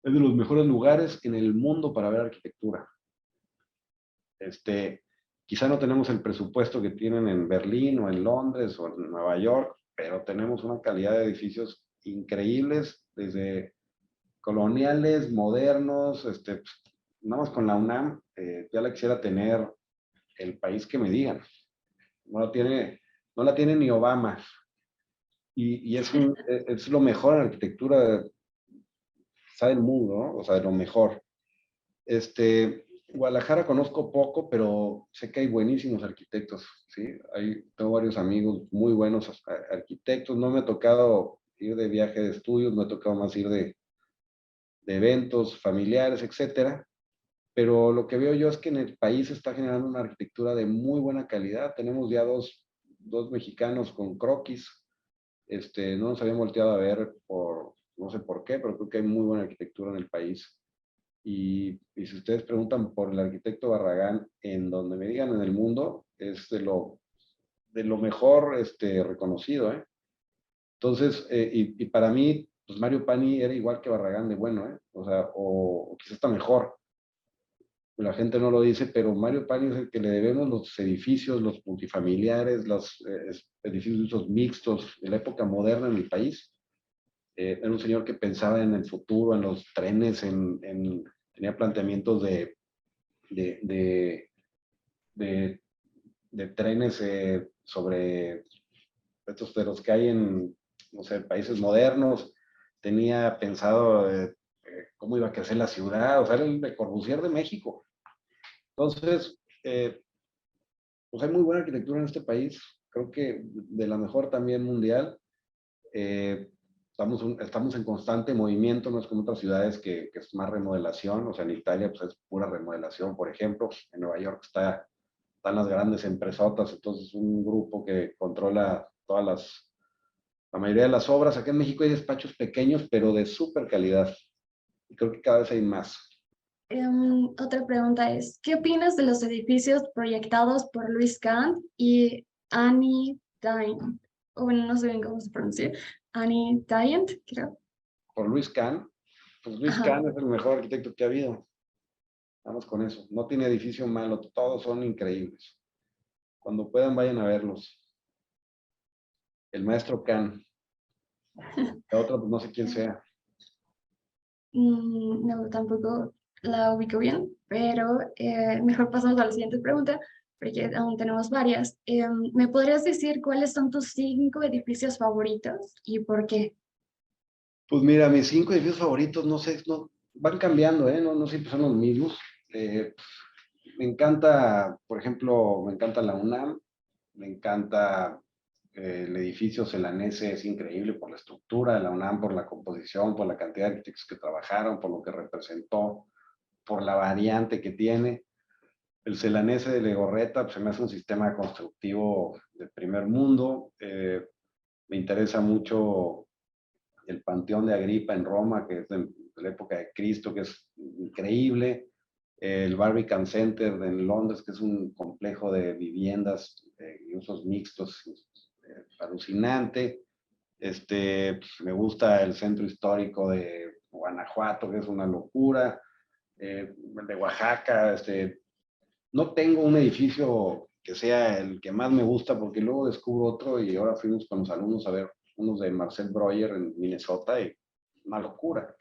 es de los mejores lugares en el mundo para ver arquitectura. Quizá no tenemos el presupuesto que tienen en Berlín o en Londres o en Nueva York, pero tenemos una calidad de edificios increíbles, desde coloniales, modernos, nada más con la UNAM, ya la quisiera tener el país que me digan. No la tiene ni Obama. Y es lo mejor en arquitectura, está del mundo, ¿no? O sea, de lo mejor. Guadalajara conozco poco, pero sé que hay buenísimos arquitectos, ¿sí? Tengo varios amigos muy buenos arquitectos. No me ha tocado ir de viaje de estudios, me ha tocado más ir de eventos familiares, etcétera. Pero lo que veo yo es que en el país se está generando una arquitectura de muy buena calidad. Tenemos ya dos mexicanos con croquis. No nos habían volteado a ver no sé por qué, pero creo que hay muy buena arquitectura en el país. Y si ustedes preguntan por el arquitecto Barragán, en donde me digan en el mundo, es de lo mejor reconocido, ¿eh? Entonces, y para mí, pues Mario Pani era igual que Barragán de bueno, ¿eh? O sea, o quizás está mejor. La gente no lo dice, pero Mario Pani es el que le debemos los edificios, los multifamiliares, los edificios mixtos de la época moderna en el país. Era un señor que pensaba en el futuro, en los trenes, tenía planteamientos de, de trenes sobre estos de los que hay en, no sé, países modernos. Tenía pensado cómo iba a crecer la ciudad, o sea, era el Le Corbusier de México. Entonces, pues hay muy buena arquitectura en este país, creo que de la mejor también mundial. Estamos en constante movimiento, no es como otras ciudades que es más remodelación. O sea, en Italia pues es pura remodelación, por ejemplo. En Nueva York están las grandes empresotas, entonces un grupo que controla la mayoría de las obras. Acá en México hay despachos pequeños, pero de súper calidad. Y creo que cada vez hay más. Otra pregunta es, ¿qué opinas de los edificios proyectados por Louis Kahn y Annie Dine? O bueno, no sé bien cómo se pronuncia. Annie Dient, creo. Por Louis Kahn, pues Louis Ajá. Kahn es el mejor arquitecto que ha habido. Vamos con eso. No tiene edificio malo, todos son increíbles. Cuando puedan, vayan a verlos. El maestro Kahn. La otra, pues no sé quién sea. No, tampoco la ubico bien, pero mejor pasamos a la siguiente pregunta, porque aún tenemos varias. ¿Me podrías decir cuáles son tus 5 edificios favoritos y por qué? Pues mira, mis 5 edificios favoritos, no sé, van cambiando, ¿eh? No siempre son los mismos. Me encanta, por ejemplo, me encanta la UNAM, me encanta el edificio Celanese, es increíble por la estructura de la UNAM, por la composición, por la cantidad de arquitectos que trabajaron, por lo que representó, por la variante que tiene. El Celanese de Legorreta pues, se me hace un sistema constructivo de primer mundo. Me interesa mucho el Panteón de Agripa en Roma, que es de la época de Cristo, que es increíble. El Barbican Center en Londres, que es un complejo de viviendas y usos mixtos, alucinante. Pues, me gusta el centro histórico de Guanajuato, que es una locura. De Oaxaca, no tengo un edificio que sea el que más me gusta, porque luego descubro otro y ahora fuimos con los alumnos a ver unos de Marcel Breuer en Minnesota y una locura.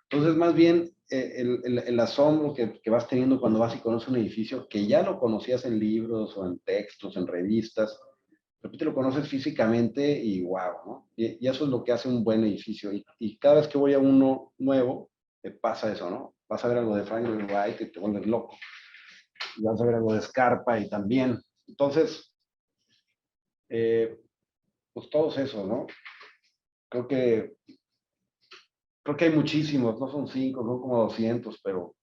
Entonces, más bien, el asombro que vas teniendo cuando vas y conoces un edificio que ya lo conocías en libros o en textos, en revistas, de repente lo conoces físicamente y wow, ¿no? Y eso es lo que hace un buen edificio. Y cada vez que voy a uno nuevo, pasa eso, ¿no? Vas a ver algo de Frank Lloyd Wright y te vuelves loco. Y vas a ver algo de Scarpa y también. Entonces, pues todos esos, ¿no? Creo que hay muchísimos, no son 5, son como 200, pero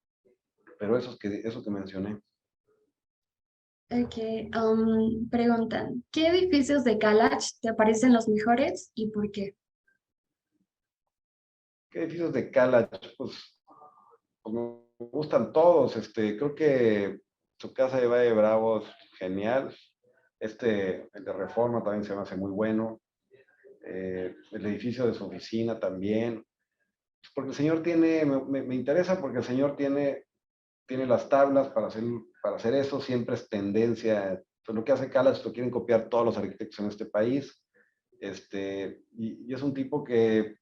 eso que mencioné. Ok, preguntan, ¿qué edificios de Kalach te parecen los mejores y por qué? ¿Qué edificios de Kalach? Pues me gustan todos. Creo que su casa de Valle Bravo es genial. El de Reforma también se me hace muy bueno. El edificio de su oficina también. Porque el señor tiene, me interesa porque el señor tiene las tablas para hacer eso, siempre es tendencia. Pues lo que hace Kalach lo quieren copiar todos los arquitectos en este país. Y es un tipo que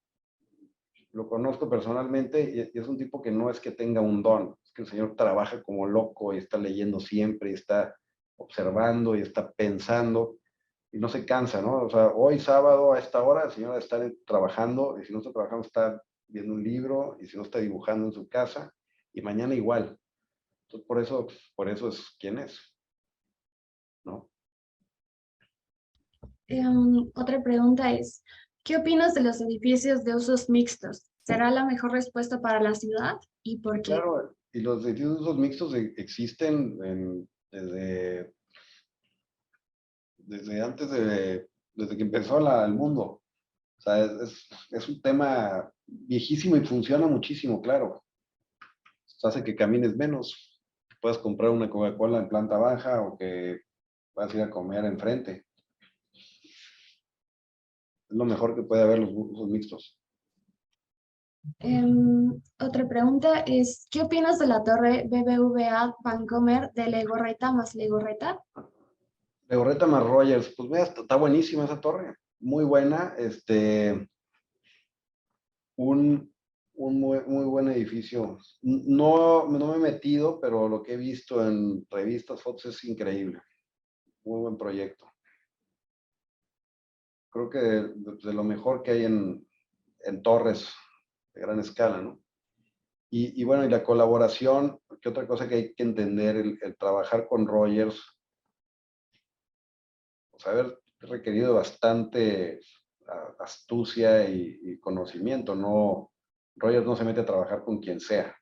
lo conozco personalmente y es un tipo que no es que tenga un don, es que el señor trabaja como loco y está leyendo siempre y está observando y está pensando y no se cansa, ¿no? O sea, hoy sábado a esta hora el señor está trabajando y si no está trabajando está viendo un libro y si no está dibujando en su casa y mañana igual. Entonces, por eso es quien es, ¿no? Otra pregunta es, ¿qué opinas de los edificios de usos mixtos? ¿Será la mejor respuesta para la ciudad y por qué? Claro, y los edificios mixtos existen desde antes desde que empezó el mundo. O sea, es un tema viejísimo y funciona muchísimo, claro. Hace que camines menos, puedas comprar una Coca-Cola en planta baja o que puedas ir a comer enfrente. Es lo mejor que puede haber los usos mixtos. Otra pregunta es, ¿qué opinas de la torre BBVA Bancomer de Legorreta más Legorreta? Legorreta más Rogers, pues mira, está buenísima esa torre, muy buena, un muy buen edificio. No me he metido, pero lo que he visto en revistas, fotos es increíble. Muy buen proyecto. Creo que de lo mejor que hay en torres de gran escala, ¿no? Y bueno, y la colaboración, que otra cosa que hay que entender, el trabajar con Rogers, pues haber requerido bastante astucia y conocimiento, no, Rogers no se mete a trabajar con quien sea.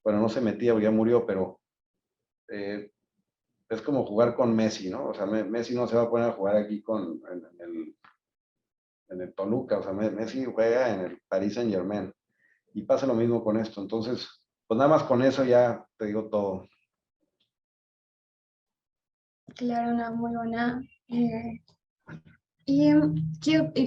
Bueno, no se metía, ya murió, pero eh, es como jugar con Messi, ¿no? O sea, Messi no se va a poner a jugar aquí en el Toluca, o sea, Messi juega en el Paris Saint-Germain. Y pasa lo mismo con esto. Entonces, pues nada más con eso ya te digo todo. Claro, una muy buena. Y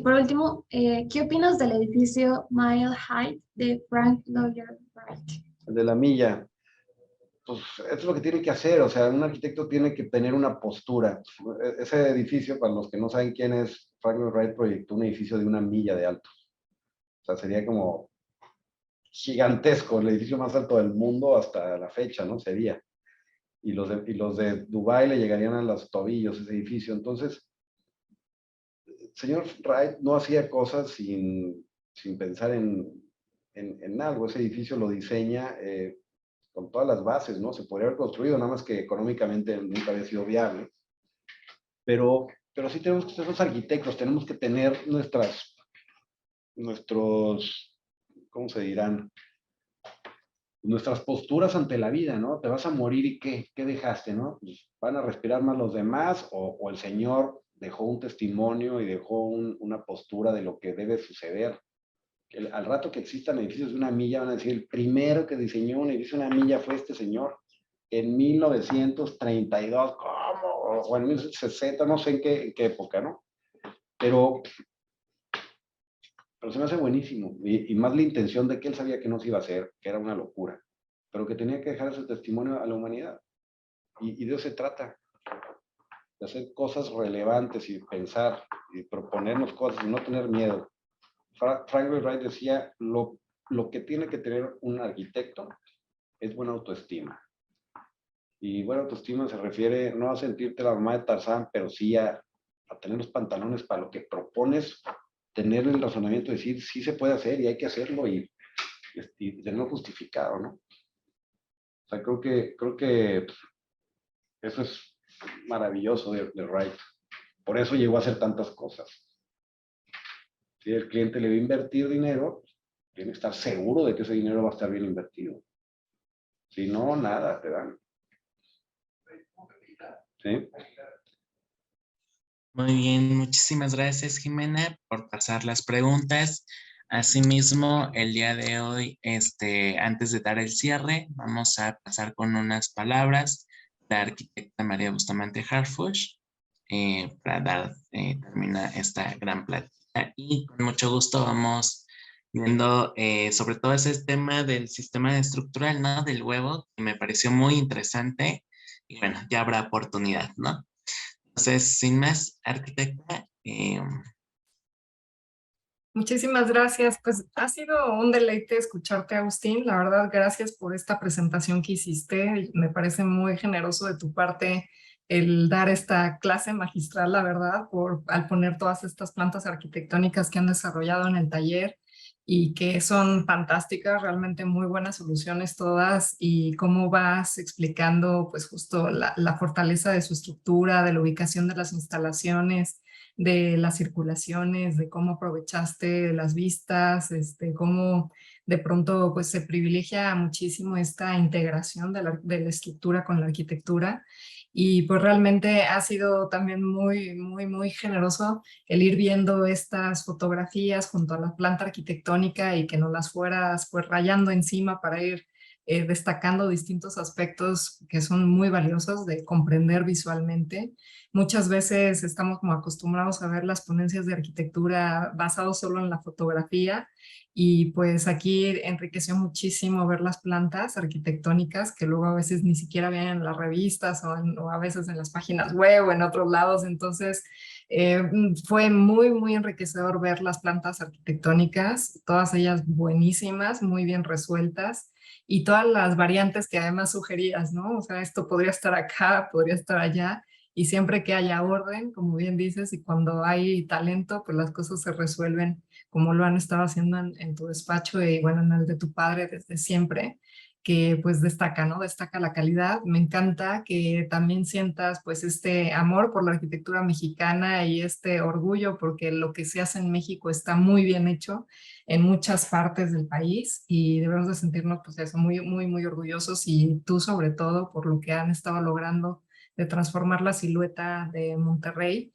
por último, ¿qué opinas del edificio Mile High de Frank Lloyd Wright? El de la milla, pues eso es lo que tiene que hacer. O sea, un arquitecto tiene que tener una postura. Ese edificio, para los que no saben quién es, Frank Lloyd Wright proyectó un edificio de 1 milla de alto. O sea, sería como gigantesco, el edificio más alto del mundo hasta la fecha, ¿no? Sería. Y los de Dubái le llegarían a los tobillos ese edificio. Entonces, el señor Wright no hacía cosas sin pensar en algo. Ese edificio lo diseña con todas las bases, ¿no? Se podría haber construido, nada más que económicamente nunca había sido viable. Pero sí tenemos que ser los arquitectos, tenemos que tener nuestros, ¿cómo se dirán? Nuestras posturas ante la vida, ¿no? Te vas a morir y ¿qué dejaste, no? Pues, ¿van a respirar más los demás o el Señor dejó un testimonio y dejó una postura de lo que debe suceder? Al rato que existan edificios de 1 milla, van a decir, el primero que diseñó un edificio de 1 milla fue este señor en 1932, ¿cómo? O en 1960, no sé en qué época, ¿no? Pero se me hace buenísimo. Y más la intención de que él sabía que no se iba a hacer, que era una locura, pero que tenía que dejar ese testimonio a la humanidad. Y de eso se trata, de hacer cosas relevantes y pensar y proponernos cosas y no tener miedo. Frank Lloyd Wright decía, lo que tiene que tener un arquitecto es buena autoestima. Y buena autoestima se refiere no a sentirte la mamá de Tarzán, pero sí a tener los pantalones para lo que propones, tener el razonamiento de decir, sí se puede hacer y hay que hacerlo y tenerlo justificado, ¿no? O sea, creo que eso es maravilloso de Wright. Por eso llegó a hacer tantas cosas. Si el cliente le va a invertir dinero, tiene que estar seguro de que ese dinero va a estar bien invertido. Si no, nada te dan. ¿Sí? Muy bien, muchísimas gracias, Jimena, por pasar las preguntas. Asimismo, el día de hoy, antes de dar el cierre, vamos a pasar con unas palabras de la arquitecta María Bustamante Harfuch para terminar esta gran plática. Y con mucho gusto vamos viendo sobre todo ese tema del sistema estructural, ¿no? Del huevo, que me pareció muy interesante. Y bueno, ya habrá oportunidad, ¿no? Entonces, sin más, arquitecta, Muchísimas gracias. Pues ha sido un deleite escucharte, Agustín. La verdad, gracias por esta presentación que hiciste. Me parece muy generoso de tu parte el dar esta clase magistral, la verdad, al poner todas estas plantas arquitectónicas que han desarrollado en el taller y que son fantásticas, realmente muy buenas soluciones todas, y cómo vas explicando pues justo la fortaleza de su estructura, de la ubicación de las instalaciones, de las circulaciones, de cómo aprovechaste las vistas, cómo de pronto pues se privilegia muchísimo esta integración de la estructura con la arquitectura. Y pues realmente ha sido también muy, muy, muy generoso el ir viendo estas fotografías junto a la planta arquitectónica y que nos las fueras pues rayando encima para ir destacando distintos aspectos que son muy valiosos de comprender visualmente. Muchas veces estamos como acostumbrados a ver las ponencias de arquitectura basados solo en la fotografía, y pues aquí enriqueció muchísimo ver las plantas arquitectónicas que luego a veces ni siquiera ven en las revistas o a veces en las páginas web o en otros lados. Entonces fue muy, muy enriquecedor ver las plantas arquitectónicas, todas ellas buenísimas, muy bien resueltas, y todas las variantes que además sugerías, ¿no? O sea, esto podría estar acá, podría estar allá, y siempre que haya orden, como bien dices, y cuando hay talento, pues las cosas se resuelven como lo han estado haciendo en tu despacho y bueno, en el de tu padre desde siempre, que pues destaca, ¿no? Destaca la calidad. Me encanta que también sientas pues este amor por la arquitectura mexicana y este orgullo porque lo que se hace en México está muy bien hecho en muchas partes del país, y debemos de sentirnos pues eso, muy, muy, muy orgullosos, y tú sobre todo por lo que han estado logrando de transformar la silueta de Monterrey.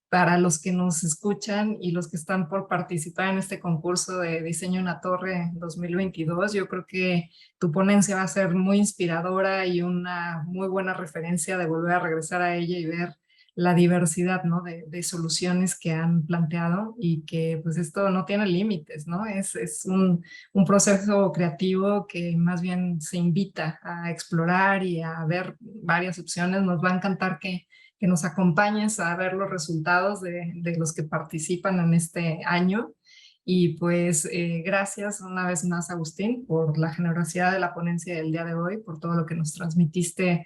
Para los que nos escuchan y los que están por participar en este concurso de Diseño una Torre 2022, yo creo que tu ponencia va a ser muy inspiradora y una muy buena referencia de volver a regresar a ella y ver la diversidad, ¿no? de soluciones que han planteado, y que pues esto no tiene límites, ¿no? Es un proceso creativo que más bien se invita a explorar y a ver varias opciones. Nos va a encantar que nos acompañes a ver los resultados de los que participan en este año. Y pues gracias una vez más, Agustín, por la generosidad de la ponencia del día de hoy, por todo lo que nos transmitiste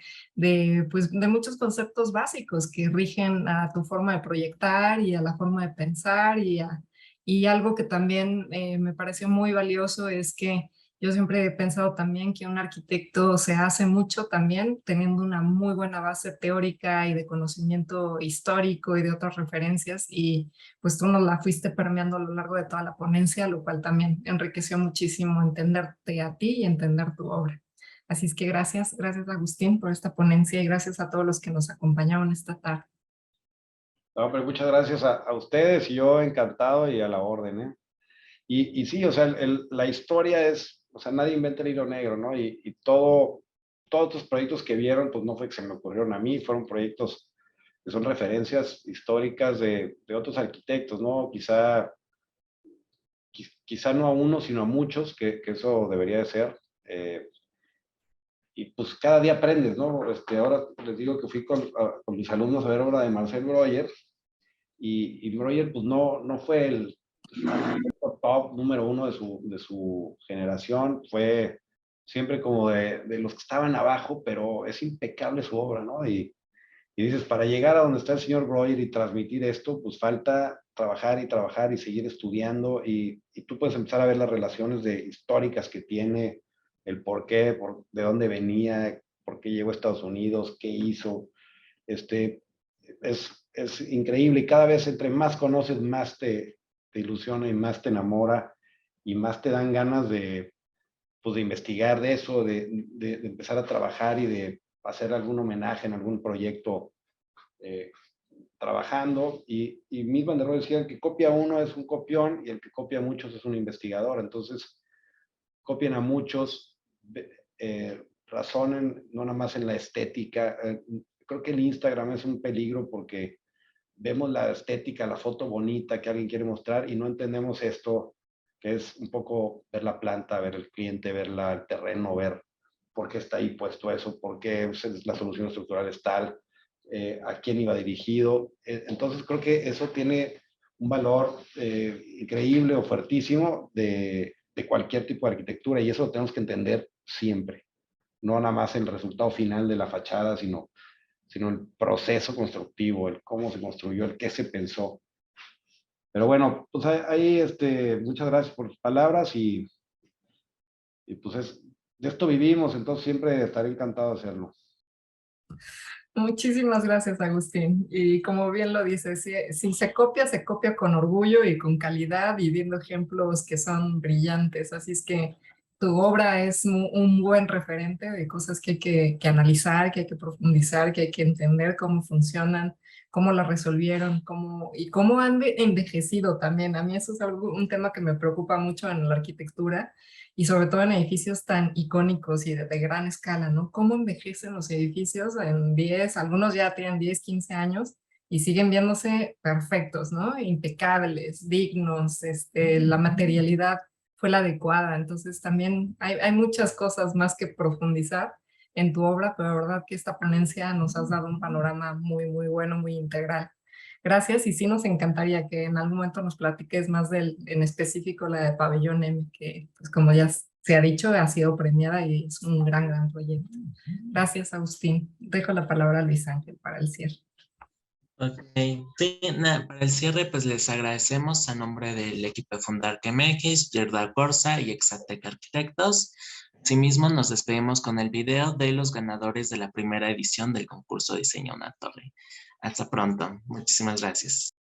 pues, de muchos conceptos básicos que rigen a tu forma de proyectar y a la forma de pensar. Y algo que también me pareció muy valioso es que yo siempre he pensado también que un arquitecto se hace mucho también teniendo una muy buena base teórica y de conocimiento histórico y de otras referencias, y pues tú nos la fuiste permeando a lo largo de toda la ponencia, lo cual también enriqueció muchísimo entenderte a ti y entender tu obra. Así es que gracias, gracias Agustín por esta ponencia, y gracias a todos los que nos acompañaron esta tarde. No, pero muchas gracias a ustedes, y yo encantado y a la orden, ¿eh? Y sí, o sea, la historia es, o sea, nadie inventa el hilo negro, ¿no? Y todos estos proyectos que vieron, pues no fue que se me ocurrieron a mí, fueron proyectos que son referencias históricas de otros arquitectos, ¿no? Quizá no a uno, sino a muchos, que eso debería de ser. Y pues cada día aprendes, ¿no? Ahora les digo que fui con mis alumnos a ver obra de Marcel Breuer, y Breuer pues no fue el top número uno de su generación, fue siempre como de los que estaban abajo, pero es impecable su obra, ¿no? Y dices, para llegar a donde está el señor Breuer y transmitir esto, pues falta trabajar y trabajar y seguir estudiando, y tú puedes empezar a ver las relaciones históricas que tiene, el por qué, de dónde venía, por qué llegó a Estados Unidos, qué hizo. Es increíble y cada vez entre más conoces, más te ilusiona y más te enamora y más te dan ganas de, pues, de investigar de eso, de empezar a trabajar y de hacer algún homenaje en algún proyecto trabajando. Y Mies van der Rohe decía que copia uno es un copión y el que copia a muchos es un investigador. Entonces, copien a muchos, razonen no nada más en la estética. Creo que el Instagram es un peligro porque vemos la estética, la foto bonita que alguien quiere mostrar y no entendemos esto, que es un poco ver la planta, ver el cliente, ver el terreno, ver por qué está ahí puesto eso, por qué la solución estructural es tal, a quién iba dirigido. Entonces creo que eso tiene un valor increíble o fuertísimo de cualquier tipo de arquitectura y eso lo tenemos que entender siempre, no nada más el resultado final de la fachada, sino el proceso constructivo, el cómo se construyó, el qué se pensó. Pero bueno, pues ahí muchas gracias por tus palabras y pues de esto vivimos, entonces siempre estaré encantado de hacerlo. Muchísimas gracias, Agustín. Y como bien lo dices, si se copia con orgullo y con calidad y viendo ejemplos que son brillantes. Así es que tu obra es un buen referente de cosas que hay que analizar, que hay que profundizar, que hay que entender cómo funcionan, cómo las resolvieron, y cómo han envejecido también. A mí eso es un tema que me preocupa mucho en la arquitectura y sobre todo en edificios tan icónicos y de gran escala, ¿no? ¿Cómo envejecen los edificios en 10, algunos ya tienen 10, 15 años y siguen viéndose perfectos, ¿no? Impecables, dignos, la materialidad fue la adecuada, entonces también hay muchas cosas más que profundizar en tu obra, pero la verdad que esta ponencia nos has dado un panorama muy, muy bueno, muy integral. Gracias y sí nos encantaría que en algún momento nos platiques más en específico la de Pabellón M, que pues como ya se ha dicho, ha sido premiada y es un gran, gran proyecto. Gracias, Agustín. Dejo la palabra a Luis Ángel para el cierre. Ok, sí, para el cierre pues les agradecemos a nombre del equipo de Fundark MX, Yerda Corsa y Exatec Arquitectos. Asimismo nos despedimos con el video de los ganadores de la primera edición del concurso Diseña una Torre. Hasta pronto, muchísimas gracias.